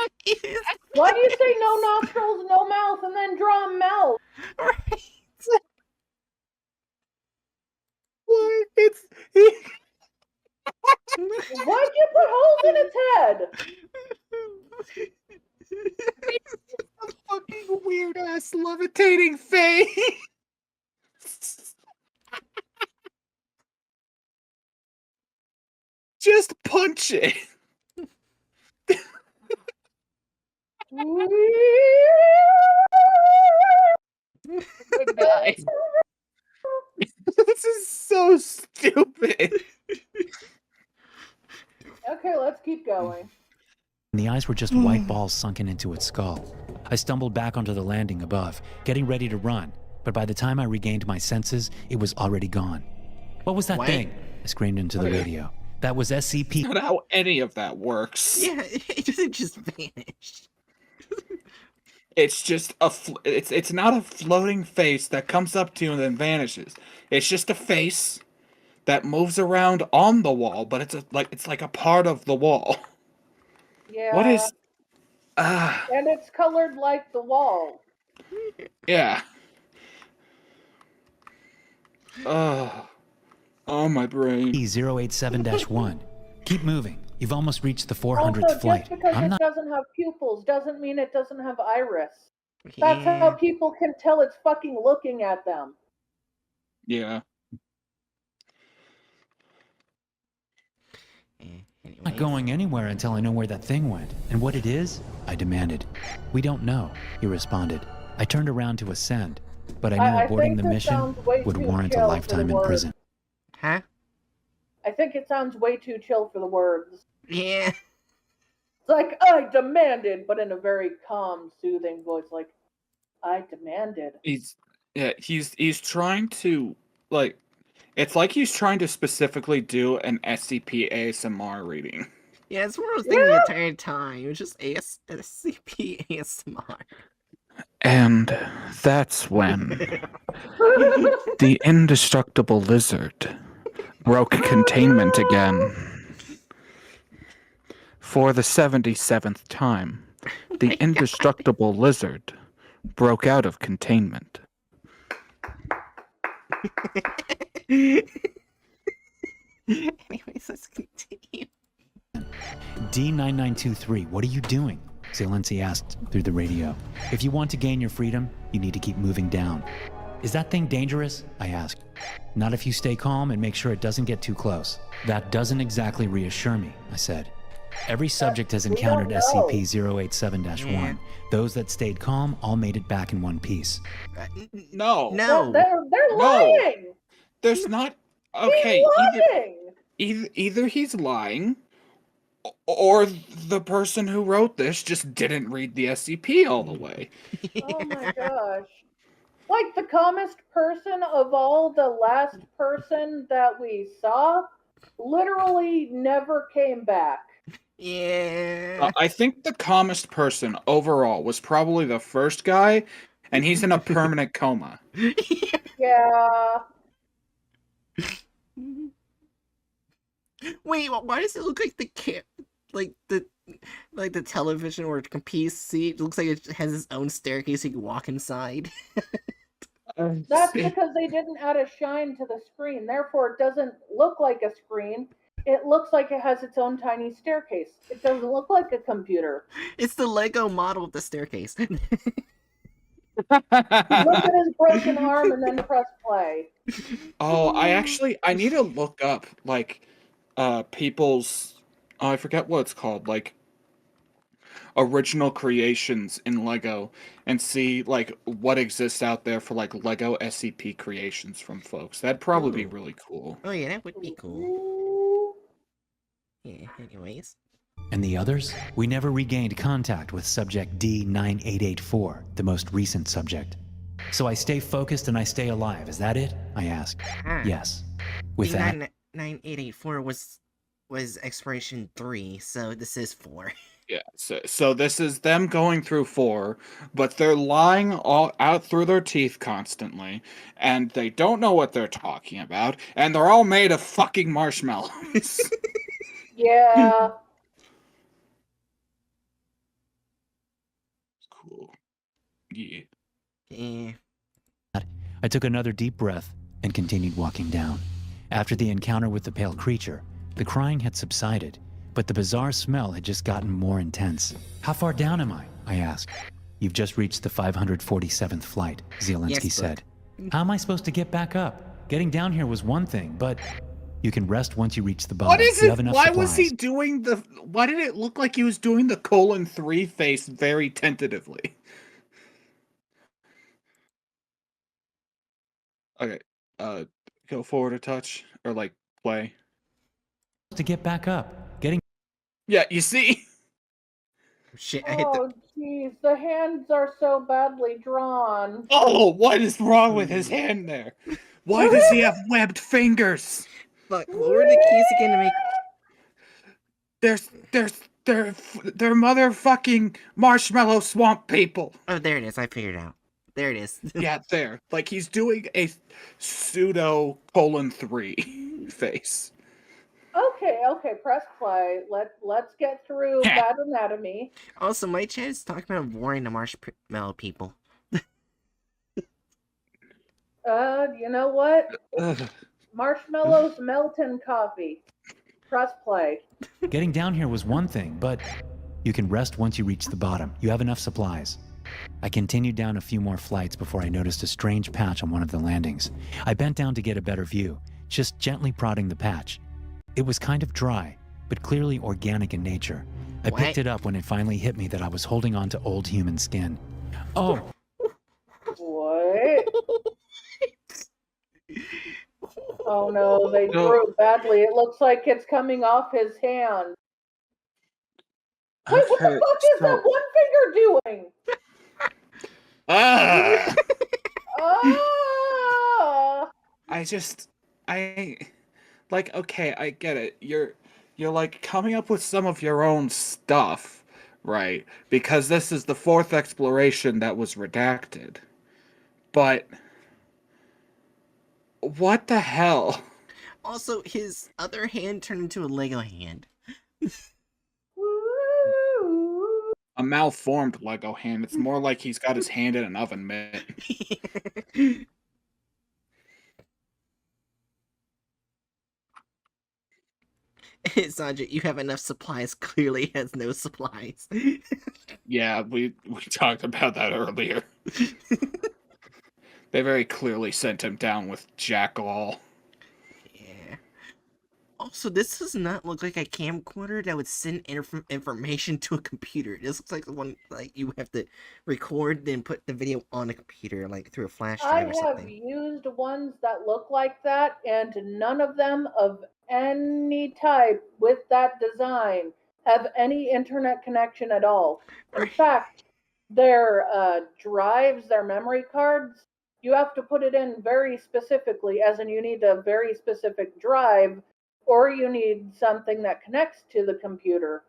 Why do you say no nostrils, no mouth, and then draw a mouth? right? What? It's Why'd you put holes in its head? a fucking weird ass levitating face. Just punch it. Good guy. This is so stupid. Okay, let's keep going. the eyes were just white balls sunken into its skull. I stumbled back onto the landing above, getting ready to run, but by the time I regained my senses, it was already gone. What was that What? thing? I screamed into the radio. That was SCP. Not how any of that works. Yeah, it doesn't just vanish. It's just it's not a floating face that comes up to you and then vanishes. It's just a face that moves around on the wall, but it's like a part of the wall. Yeah. What is And it's colored like the wall. yeah. Oh my brain. E087-1. Keep moving. You've almost reached the 400th Also, flight. just because I'm it not. doesn't have pupils doesn't mean it doesn't have iris. That's how people can tell it's fucking looking at them. Yeah. Not going anywhere until I know where that thing went. And what it is? I demanded. We don't know, he responded. I turned around to ascend, but I knew I aborting think the this mission sounds way would too warrant a chill for lifetime the in word. prison. Huh? I think it sounds way too chill for the words. Yeah. It's like, I demanded, but in a very calm, soothing voice, like, I demanded. He's trying to it's like he's trying to specifically do an SCP ASMR reading. Yeah, that's what I was thinking the entire time. It was just SCP ASMR. And that's when the indestructible lizard broke containment again. For the 77th time, the indestructible lizard broke out of containment. Anyways, let's continue. D9923, what are you doing? Zelensi asked through the radio. If you want to gain your freedom, you need to keep moving down. Is that thing dangerous? I asked. Not if you stay calm and make sure it doesn't get too close. That doesn't exactly reassure me, I said. Every subject has encountered SCP-087-1. Yeah. Those that stayed calm all made it back in one piece. No. No. They're No. lying! There's not. Okay, He's lying! either he's lying, Or the person who wrote this just didn't read the SCP all the way. Oh my gosh. Like the calmest person of all, the last person that we saw literally never came back. Yeah. I think the calmest person overall was probably the first guy, and he's in a permanent coma. Yeah. Wait, why does it look like like the television or PC? It looks like it has its own staircase you can walk inside. That's because they didn't add a shine to the screen. Therefore, it doesn't look like a screen. It looks like it has its own tiny staircase. It doesn't look like a computer. It's the Lego model of the staircase. Look at his broken arm and then press play. Oh, I need to look up like people's I forget what it's called, like original creations in Lego, and see like what exists out there for like Lego SCP creations from folks. That'd probably be really cool. Oh yeah, that would be cool. Ooh. Yeah, anyways. And the others? We never regained contact with subject D9884, the most recent subject. So I stay focused and I stay alive, is that it? I ask. Yes. With that, 9884 was exploration 3, so this is 4. Yeah, so this is them going through 4, but they're lying all out through their teeth constantly, and they don't know what they're talking about, and they're all made of fucking marshmallows. Yeah. Cool. Yeah. Eh. I took another deep breath and continued walking down. After the encounter with the pale creature, the crying had subsided, but the bizarre smell had just gotten more intense. How far down am I asked. You've just reached the 547th flight, Zielinski Yes, said. How am I supposed to get back up? Getting down here was one thing, but you can rest once you reach the bottom. What is You it? have enough Why was he supplies. doing the? Why did it look like he was doing the :3 face very tentatively? Okay, go forward a touch or like play. To get back up? Getting Yeah, you see. Shit, I hit the. Oh, jeez. The hands are so badly drawn. Oh, what is wrong with his hand there? Why does he have webbed fingers? Fuck, what were the keys again to make. They're motherfucking marshmallow swamp people. Oh, there it is. I figured it out. There it is. Yeah, there. Like he's doing a pseudo :3 face. Okay, press play. Let's get through bad anatomy. Also, my chat is talking about boring the marshmallow people. You know what? Ugh. Marshmallows melt in coffee. Press play. Getting down here was one thing, but you can rest once you reach the bottom. You have enough supplies. I continued down a few more flights before I noticed a strange patch on one of the landings. I bent down to get a better view, just gently prodding the patch. It was kind of dry, but clearly organic in nature. I picked it up when it finally hit me that I was holding on to old human skin. Oh, What? Oh no, they drew it badly. It looks like it's coming off his hand. Wait, what the fuck is that one finger doing? Ah! Ah! Like, okay, I get it. You're like coming up with some of your own stuff, right? Because this is the 4th exploration that was redacted. But what the hell? Also, his other hand turned into a Lego hand. A malformed Lego hand. It's more like he's got his hand in an oven mitt. Sanjay, you have enough supplies. Clearly has no supplies. Yeah, we talked about that earlier. They very clearly sent him down with jack all. Yeah. Also, this does not look like a camcorder that would send information to a computer. This looks like the one like you have to record, then put the video on a computer, like through a flash I drive or have something. used ones that look like that, and none of them of any type with that design have any internet connection at all. In fact, their drives, their memory cards, you have to put it in very specifically, as in you need a very specific drive, or you need something that connects to the computer.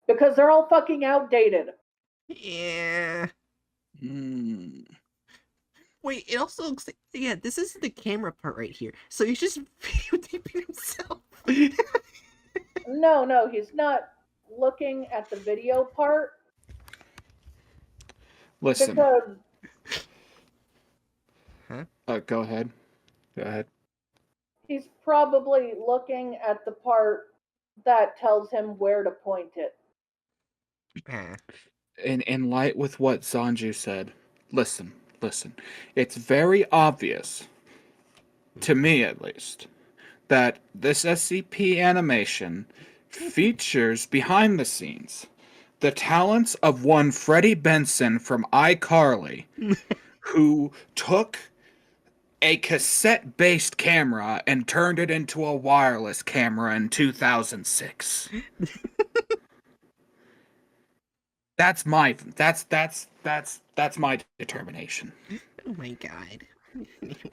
Because they're all fucking outdated. Yeah. Wait, it also looks like, yeah, this is the camera part right here. So he's just videotaping himself. No, he's not looking at the video part. Listen. Because... Huh? Go ahead. Go ahead. He's probably looking at the part that tells him where to point it. In light with what Zanju said, listen. It's very obvious, to me at least, that this SCP animation features behind the scenes the talents of one Freddie Benson from iCarly, who took a cassette-based camera and turned it into a wireless camera in 2006. That's my determination. Oh my god.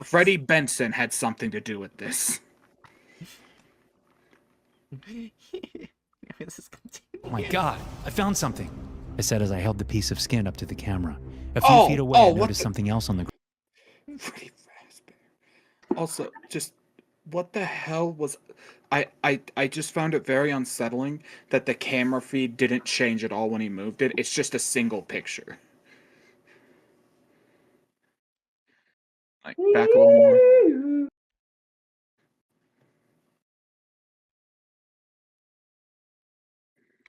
Freddie Benson had something to do with this. Oh my god, I found something, I said as I held the piece of skin up to the camera. A few feet away, I noticed something else on the ground. Freddie Fazbear. Also, just what the hell was... I just found it very unsettling that the camera feed didn't change at all when he moved it. It's just a single picture. Like, back a little more.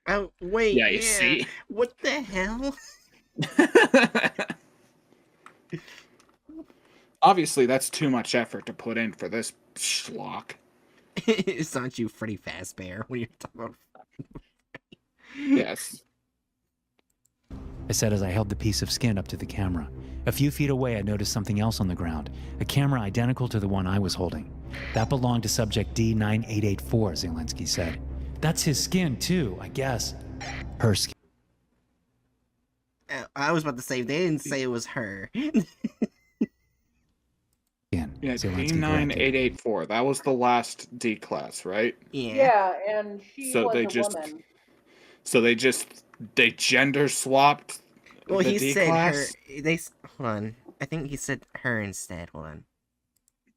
Oh, wait, yeah, you see? What the hell? Obviously, that's too much effort to put in for this schlock. It's not you, Freddy Fazbear, when you're talking about... Yes. I said as I held the piece of skin up to the camera. A few feet away, I noticed something else on the ground. A camera identical to the one I was holding. That belonged to subject D9884, Zelensky said. That's his skin, too, I guess. Her skin. I was about to say, they didn't say it was her. Yeah, D9884. That was the last D class, right? Yeah, and she was a woman. So they gender swapped. Well, the he D said class? her. Hold on. I think he said her instead. Hold on.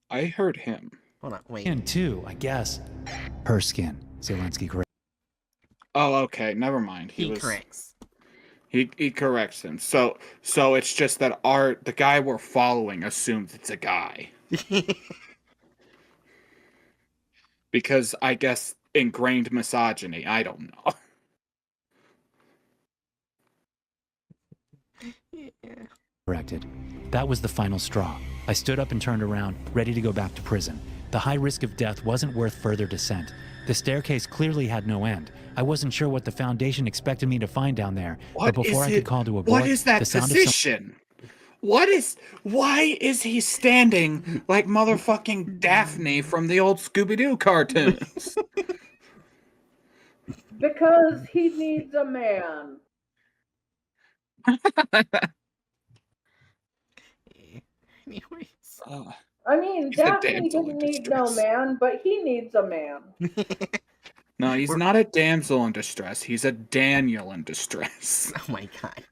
I heard him. Hold on. Wait. Skin too, I guess. Her skin. Zelensky corrected. Oh, okay. Never mind. He corrects. He corrects him. So it's just that the guy we're following assumes it's a guy. Because I guess ingrained misogyny. I don't know. Corrected. That was the final straw. I stood up and turned around, ready to go back to prison. The high risk of death wasn't worth further descent. The staircase clearly had no end. I wasn't sure what the Foundation expected me to find down there, but before I could call to a boy, what is that position? Why is he standing like motherfucking Daphne from the old Scooby-Doo cartoons? Because he needs a man. Anyways. I mean, Daphne didn't need no man, but he needs a man. No, he's not a damsel in distress. He's a Daniel in distress. Oh my god.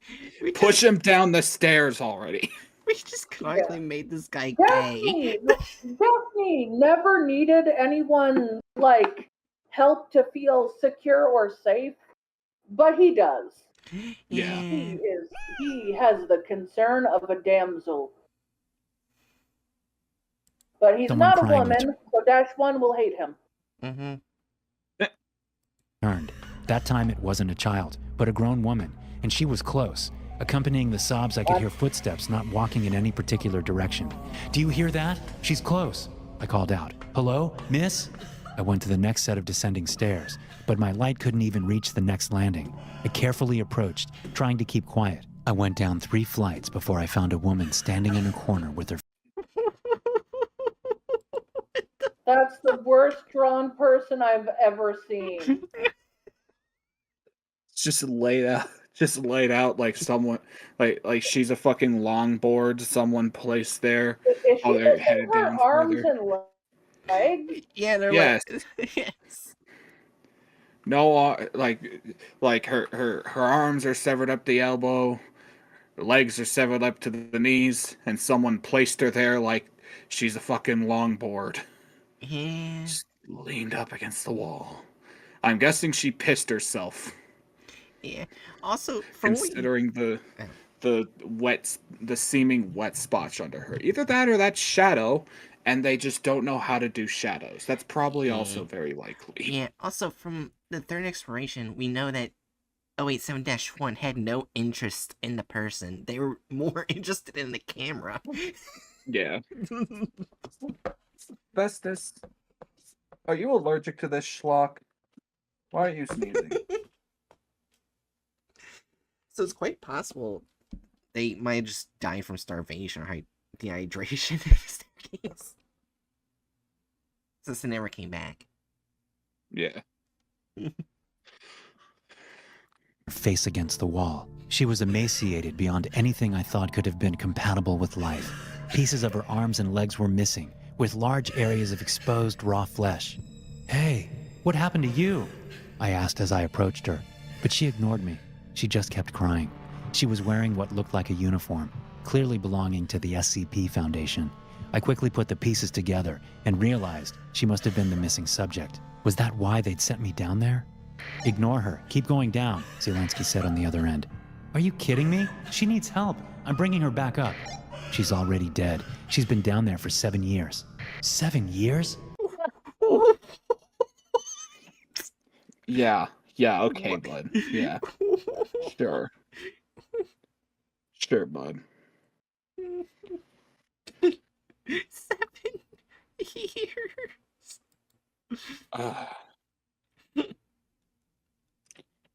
Push him down the stairs already. We just correctly made this guy Daphne, gay. Daphne never needed anyone, help to feel secure or safe, but he does. Yeah. He has the concern of a damsel. But he's not a woman, so -1 will hate him. Mm-hmm. Turned. That time it wasn't a child, but a grown woman, and she was close. Accompanying the sobs, I could hear footsteps not walking in any particular direction. Do you hear that? She's close. I called out. Hello, miss? I went to the next set of descending stairs, but my light couldn't even reach the next landing. I carefully approached, trying to keep quiet. I went down 3 flights before I found a woman standing in a corner with her... That's the worst drawn person I've ever seen. just laid out like someone like she's a fucking longboard someone placed there. Is she Oh, they're missing headed her down arms further. and legs? Yeah, they're Yes. like, yes. No, like her arms are severed up the elbow, her legs are severed up to the knees, and someone placed her there like she's a fucking longboard. Yeah. Just leaned up against the wall. I'm guessing she pissed herself, Yeah. Also, from what you... considering the seeming wet spots under her. Either that or that's shadow, and they just don't know how to do shadows. That's probably also very likely. Yeah, also from the third exploration, we know that 087-1 had no interest in the person. They were more interested in the camera. Yeah. Bestis, are you allergic to this schlock? Why are you sneezing? So it's quite possible they might have just died from starvation or dehydration in the staircase. Since they never came back. Yeah. Face against the wall. She was emaciated beyond anything I thought could have been compatible with life. Pieces of her arms and legs were missing, with large areas of exposed raw flesh. "Hey, what happened to you?" I asked as I approached her, but she ignored me. She just kept crying. She was wearing what looked like a uniform, clearly belonging to the SCP Foundation. I quickly put the pieces together and realized she must have been the missing subject. Was that why they'd sent me down there? "Ignore her. Keep going down," Zelensky said on the other end. "Are you kidding me? She needs help. I'm bringing her back up." "She's already dead. She's been down there for 7 years." 7 years? Yeah. Yeah, okay, bud. Yeah. Sure. Sure, bud. 7 years.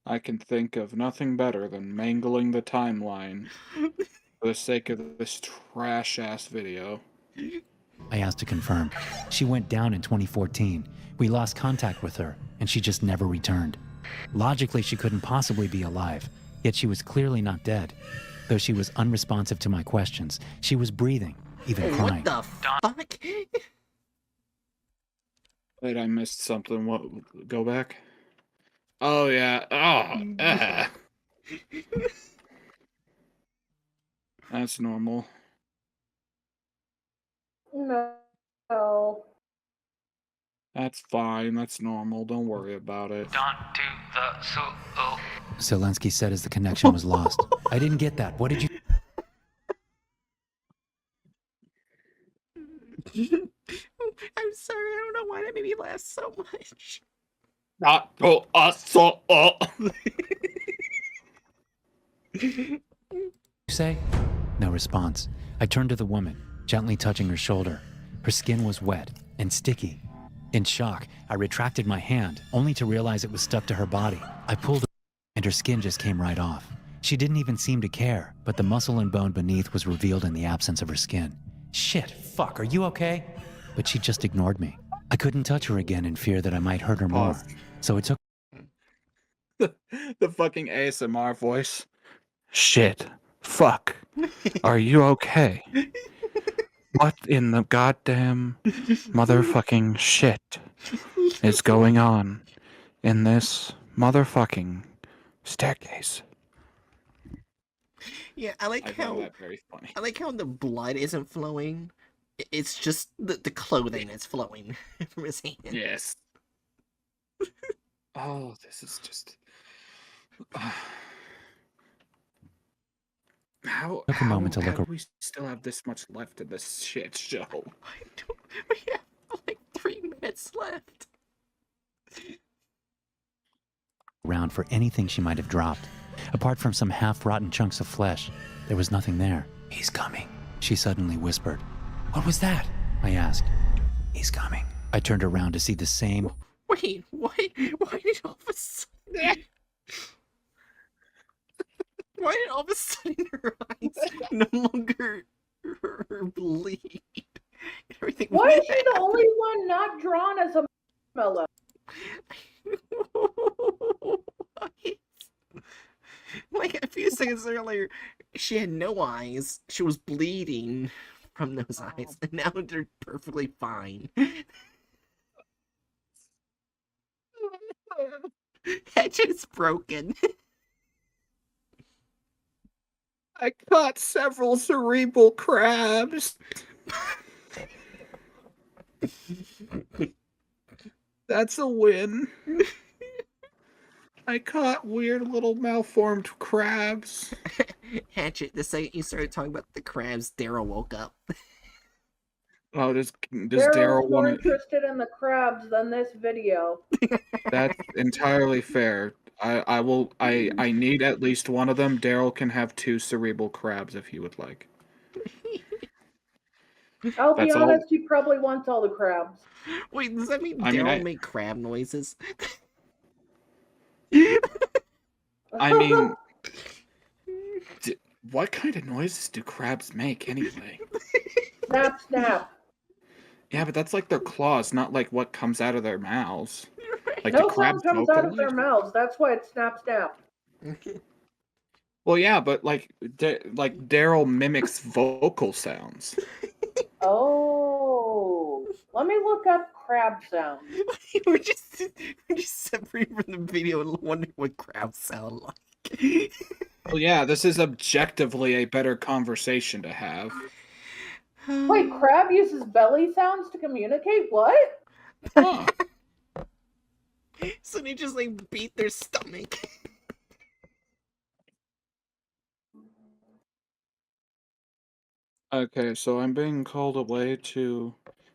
I can think of nothing better than mangling the timeline for the sake of this trash-ass video. I asked to confirm. "She went down in 2014. We lost contact with her, and she just never returned. Logically, she couldn't possibly be alive, yet she was clearly not dead. Though she was unresponsive to my questions, she was breathing, even crying." What the fuck? Wait, I missed something. What? Go back? Oh, yeah. That's normal. No. That's fine. That's normal. Don't worry about it. Don't do the so. Zelensky said as the connection was lost. "I didn't get that. What did you..." I'm sorry, I don't know why that made me laugh so much. Not to us. say? No response. I turned to the woman, gently touching her shoulder. Her skin was wet and sticky. In shock, I retracted my hand, only to realize it was stuck to her body. I pulled it, and her skin just came right off. She didn't even seem to care, but the muscle and bone beneath was revealed in the absence of her skin. "Shit, fuck, are you okay?" But she just ignored me. I couldn't touch her again in fear that I might hurt her more. So it took the fucking ASMR voice. "Shit. Fuck. Are you okay? What in the goddamn motherfucking shit is going on in this motherfucking staircase?" Yeah, I like how that very funny. I like how the blood isn't flowing. It's just the clothing that's flowing from his hand. Yes. Oh, this is just. How Took a moment to look how do we still have this much left in this shit show? We have like 3 minutes left. around for anything she might have dropped. Apart from some half-rotten chunks of flesh, there was nothing there. "He's coming," she suddenly whispered. "What was that?" I asked. "He's coming." I turned around to see the same... Wait, why did all of a sudden... Why did all of a sudden her eyes no longer bleed? Everything Why is she the only one not drawn as a marshmallow? Like a few seconds earlier, she had no eyes. She was bleeding from those eyes, and now they're perfectly fine. Hatchet's broken. I caught several cerebral crabs. That's a win. I caught weird little malformed crabs. Hatchet, the second you started talking about the crabs, Daryl woke up. Oh, does Daryl's Daryl more want to? interested in the crabs than this video. That's entirely fair. I need at least one of them. Daryl can have 2 cerebral crabs if he would like. I'll be That's all. honest, he probably wants all the crabs. Wait, does that mean I mean, Daryl make crab noises? I mean, what kind of noises do crabs make anyway? Snap, snap. Yeah, but that's like their claws, not like what comes out of their mouths. Like No the crabs sound comes out of their vocalize? mouths. That's why it's snap, snap. Well, yeah, but like Daryl mimics vocal sounds. Oh, let me look up crab sounds. we're just separating from the video and wondering what crabs sound like. Well, yeah, this is objectively a better conversation to have. Wait, crab uses belly sounds to communicate? What? Huh. So they just like beat their stomach. Okay, so I'm being called away to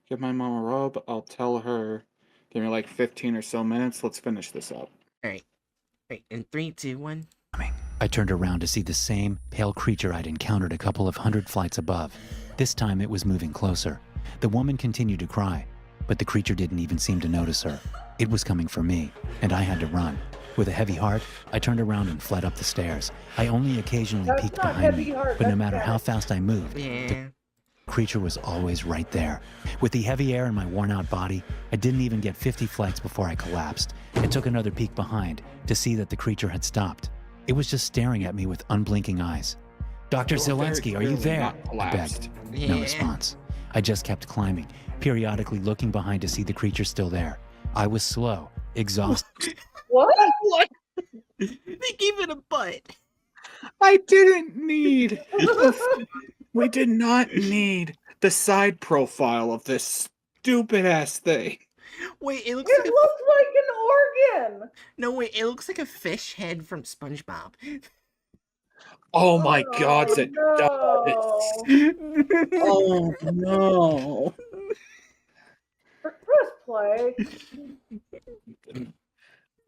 give my mom a rub. I'll tell her, give me like 15 or so minutes. Let's finish this up. Alright. Alright, in 3, 2, 1. I turned around to see the same pale creature I'd encountered a couple of 100 flights above. This time it was moving closer. The woman continued to cry, but the creature didn't even seem to notice her. It was coming for me, and I had to run. With a heavy heart, I turned around and fled up the stairs. I only occasionally That's peeked not behind heavy me, heart, but no that's matter how bad. fast I moved, Yeah. the creature was always right there. With the heavy air in my worn-out body, I didn't even get 50 flights before I collapsed. I took another peek behind to see that the creature had stopped. It was just staring at me with unblinking eyes. Dr. You're very Zelensky, are you clearly there? not I collapsed. begged. No Yeah. response. I just kept climbing, periodically looking behind to see the creature still there. I was slow, exhausted. What? What? They gave it a butt. I didn't need. We did not need the side profile of this stupid ass thing. Wait, it looks It like a... looks like an organ. No, wait, it looks like a fish head from SpongeBob. Oh my god, Oh, it no. does. Oh no. Press play.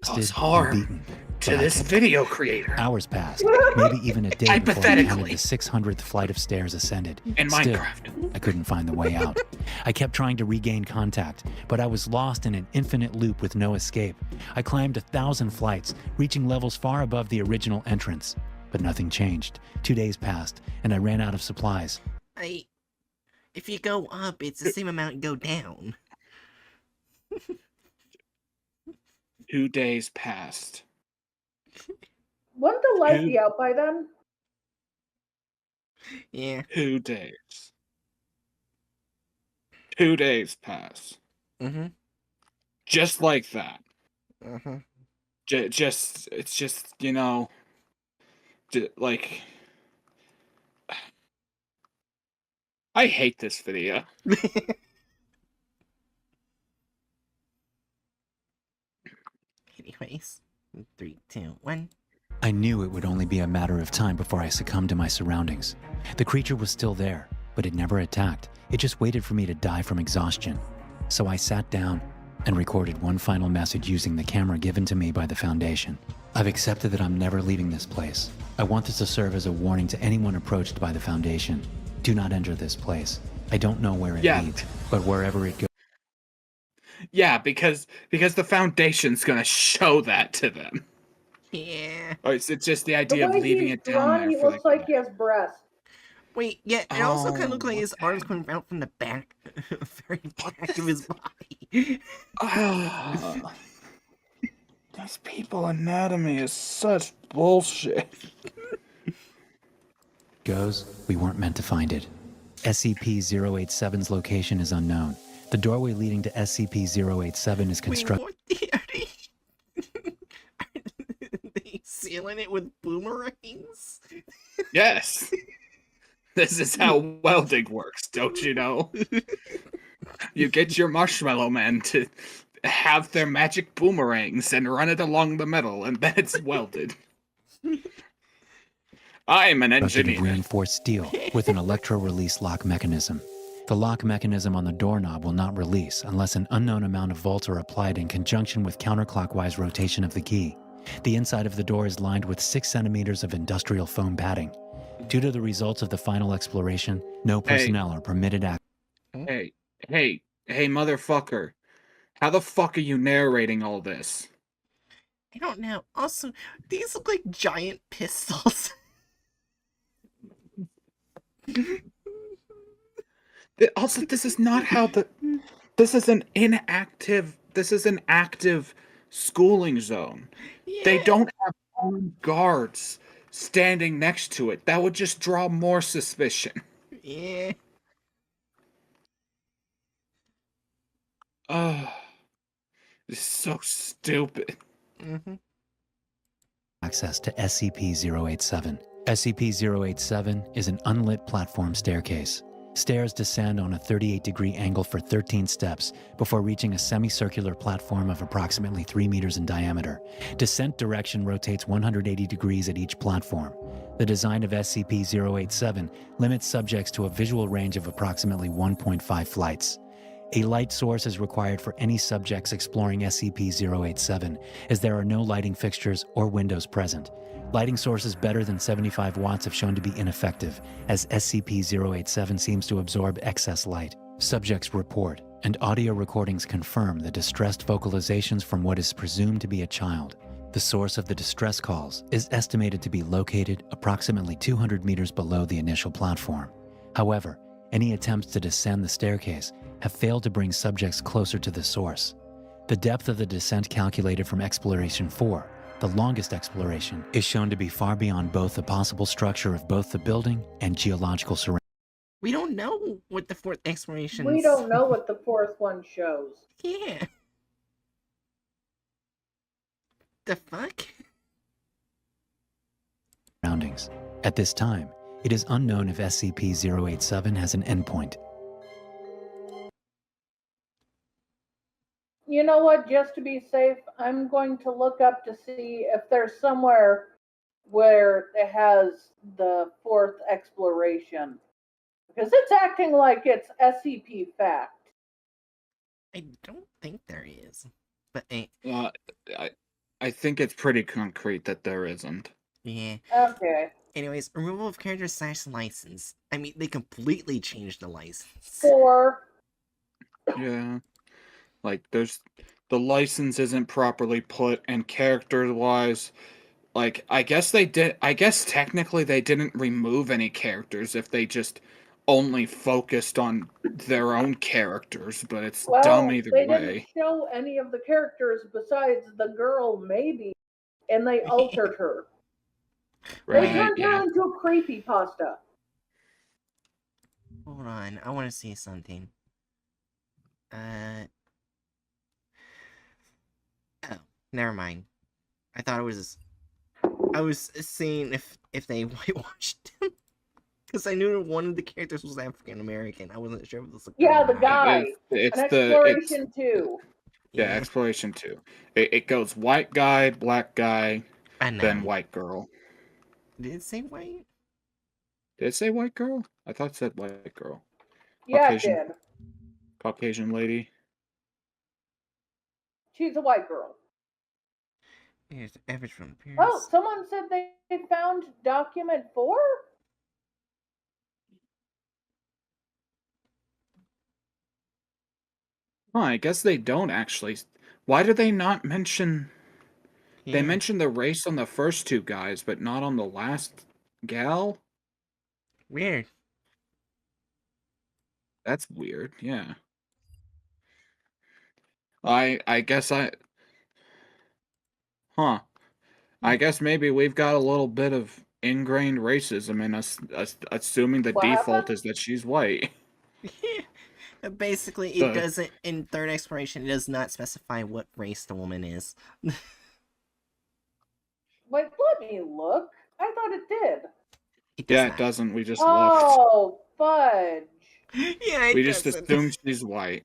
Cause and harm beaten. to But I this kept- video creator. Hours passed, maybe even a day before I counted Hypothetically. the 600th flight of stairs ascended. In Still, Minecraft. I couldn't find the way out. I kept trying to regain contact, but I was lost in an infinite loop with no escape. I climbed 1,000 flights, reaching levels far above the original entrance. But nothing changed. 2 days passed, and I ran out of supplies. If you go up, it's the same amount you go down. 2 days passed. Wouldn't the light be out by then? Yeah. 2 days. 2 days pass. Mm-hmm. Just like that. Uh-huh. It's just, you know, like, I hate this video. Anyways, 3, 2, 1. I knew it would only be a matter of time before I succumbed to my surroundings. The creature was still there, but it never attacked. It just waited for me to die from exhaustion. So I sat down and recorded one final message using the camera given to me by the Foundation. I've accepted that I'm never leaving this place. I want this to serve as a warning to anyone approached by the Foundation. Do not enter this place. I don't know where it leads, but wherever it goes. Yeah, because the Foundation's gonna show that to them. Yeah. Or it's just the The idea of way leaving he's it down drawn, there. he for looks the- like he has breasts. Wait, yeah, it also kind of Oh, looked like what his the arms heck? coming out from the back, very back of his body. Ah. These people anatomy is such bullshit. Goes, we weren't meant to find it. SCP-087's location is unknown. The doorway leading to SCP-087 is constructed. Wait, what? Are they sealing it with boomerangs? Yes. This is how welding works, don't you know? You get your marshmallow men to have their magic boomerangs and run it along the metal, and then it's welded. I'm an engineer. Of reinforced steel with an electro-release lock mechanism. The lock mechanism on the doorknob will not release unless an unknown amount of volts are applied in conjunction with counterclockwise rotation of the key. The inside of the door is lined with 6 centimeters of industrial foam padding. Due to the results of the final exploration, no personnel are permitted access. Hey, motherfucker. How the fuck are you narrating all this? I don't know. Also, these look like giant pistols. Also, this is not how the... This is an active schooling zone. Yeah. They don't have armed guards standing next to it. That would just draw more suspicion. Yeah. Oh, this is so stupid. Mm-hmm. Access to SCP-087. SCP-087 is an unlit platform staircase. Stairs descend on a 38-degree angle for 13 steps before reaching a semicircular platform of approximately 3 meters in diameter. Descent direction rotates 180 degrees at each platform. The design of SCP-087 limits subjects to a visual range of approximately 1.5 flights. A light source is required for any subjects exploring SCP-087, as there are no lighting fixtures or windows present. Lighting sources better than 75 watts have shown to be ineffective, as SCP-087 seems to absorb excess light. Subjects report, and audio recordings confirm the distressed vocalizations from what is presumed to be a child. The source of the distress calls is estimated to be located approximately 200 meters below the initial platform. However, any attempts to descend the staircase have failed to bring subjects closer to the source. The depth of the descent calculated from Exploration 4, the longest exploration, is shown to be far beyond both the possible structure of both the building and geological surroundings. We don't know what the fourth exploration. We don't know what the fourth one shows. Yeah. The fuck? At this time, it is unknown if SCP-087 has an endpoint. You know what? Just to be safe, I'm going to look up to see if there's somewhere where it has the fourth exploration. Because it's acting like it's SCP fact. I don't think there is. But I think it's pretty concrete that there isn't. yeah. Okay. Anyways, removal of character / license. I mean, they completely changed the license. 4. Yeah. Like, the license isn't properly put, and character-wise, like, I guess technically they didn't remove any characters if they just only focused on their own characters, but it's dumb either they way. didn't show any of the characters besides the girl, maybe, and they altered her. They turned her into a creepypasta. Hold on, I want to see something. Oh, never mind. I thought it was. I was seeing if they whitewashed him. Because I knew one of the characters was African American. I wasn't sure if this was. Yeah, the guy. It's Exploration 2. Yeah, Exploration 2. It goes white guy, black guy, then white girl. Did it say white? Did it say white girl? I thought it said white girl. Yeah, Caucasian, it did. Caucasian lady. She's a white girl. Here's the average from appearance. Oh, someone said they found document 4? Oh, I guess they don't actually. Why do they not mention... They mentioned the race on the first 2 guys, but not on the last gal? Weird. That's weird, yeah. I guess Huh. I guess maybe we've got a little bit of ingrained racism in us, assuming the What default happened? is that she's white. Basically, it The- doesn't, in third exploration, it does not specify what race the woman is. Wait, let me look. I thought it did. It does Yeah, it not. doesn't. We just looked. Oh, fudge. Yeah, it We just doesn't. assumed she's white.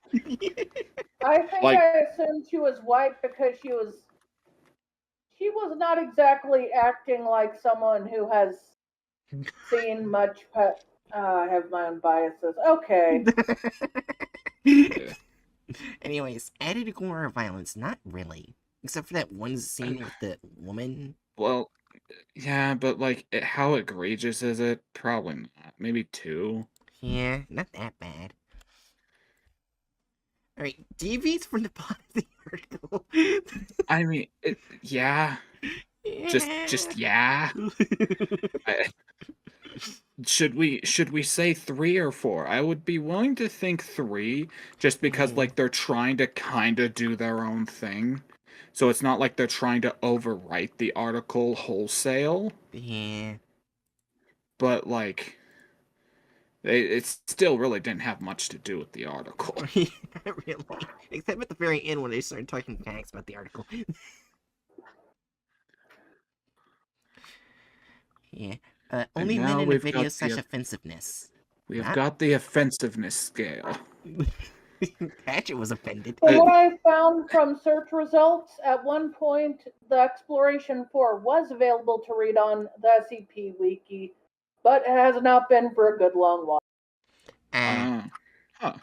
I think Like- I assumed she was white because she was not exactly acting like someone who has seen much. I have my own biases. Okay. Yeah. Anyways, added gore or violence, not really. Except for that one scene with the woman. Well, yeah, but like, how egregious is it? Probably not. Maybe 2. Yeah, not that bad. Alright, deviates from the bottom of the article. I mean, yeah. Just yeah. Should we say 3 or 4? I would be willing to think 3, just because like they're trying to kind of do their own thing, so it's not like they're trying to overwrite the article wholesale. Yeah. But like, it still really didn't have much to do with the article. Not really. Except at the very end when they started talking facts about the article. Yeah. Only men now in a we've video got slash the- offensiveness. We have Not- got the offensiveness scale. Patchett was offended. From what I found from search results, at one point the Exploration 4 was available to read on the SCP Wiki, but it has not been for a good long while. Huh.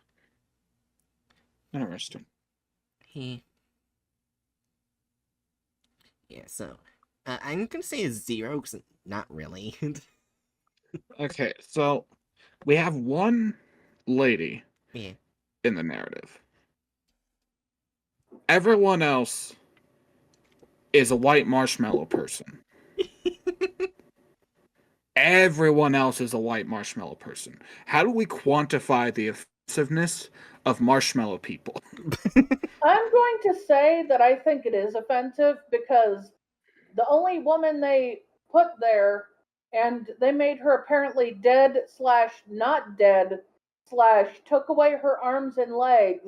Interesting. Yeah, so I'm gonna say a 0 because not really. Okay, so we have one lady Yeah. in the narrative. Everyone else is a white marshmallow person. Everyone else is a white marshmallow person. How do we quantify the offensiveness of marshmallow people? I'm going to say that I think it is offensive because the only woman they put there, and they made her apparently dead slash not dead slash took away her arms and legs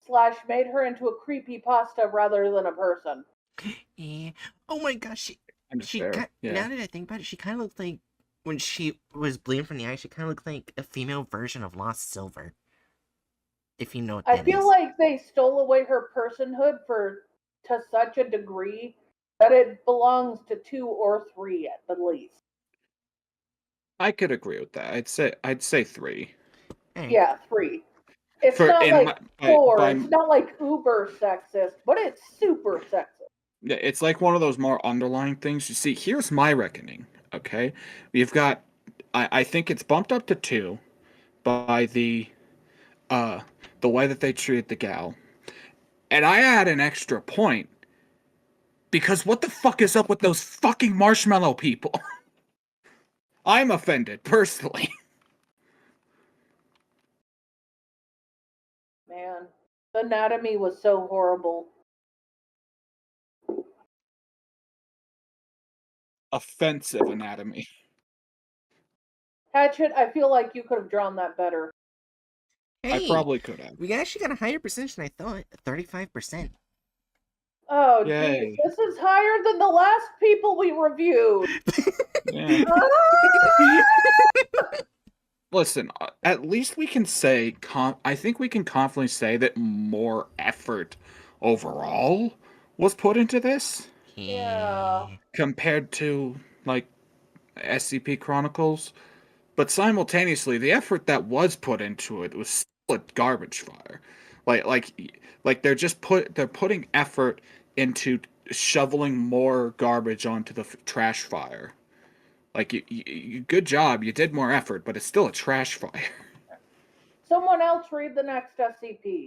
slash made her into a creepy pasta rather than a person. Yeah. Oh my gosh, now that I think about it, she kind of looked like when she was bleeding from the eye. She kind of looked like a female version of Lost Silver. If you know what that I feel is. like they stole away her personhood to such a degree that it belongs to 2 or 3 at the least. I could agree with that. I'd say 3. Alright. Yeah, 3. It's not like 4. It's not like uber sexist, but it's super sexist. Yeah, it's like one of those more underlying things. You see, here's my reckoning. Okay, we've got. I think it's bumped up to 2 by the way that they treated the gal, and I add an extra point because what the fuck is up with those fucking marshmallow people? I'm offended personally. Man, the anatomy was so horrible. Offensive anatomy. Hatchet, I feel like you could have drawn that better. Hey, I probably could have. we actually got a higher percentage than I thought. 35%. Oh, Yay. geez, this is higher than the last people we reviewed. Yeah. Ah! Listen, at least we can say, I think we can confidently say that more effort overall was put into this Yeah. compared to, like, SCP Chronicles. But simultaneously, the effort that was put into it was still a garbage fire. Like they're putting effort into shoveling more garbage onto the trash fire. Like, you good job, you did more effort, but it's still a trash fire. Someone else read the next SCP.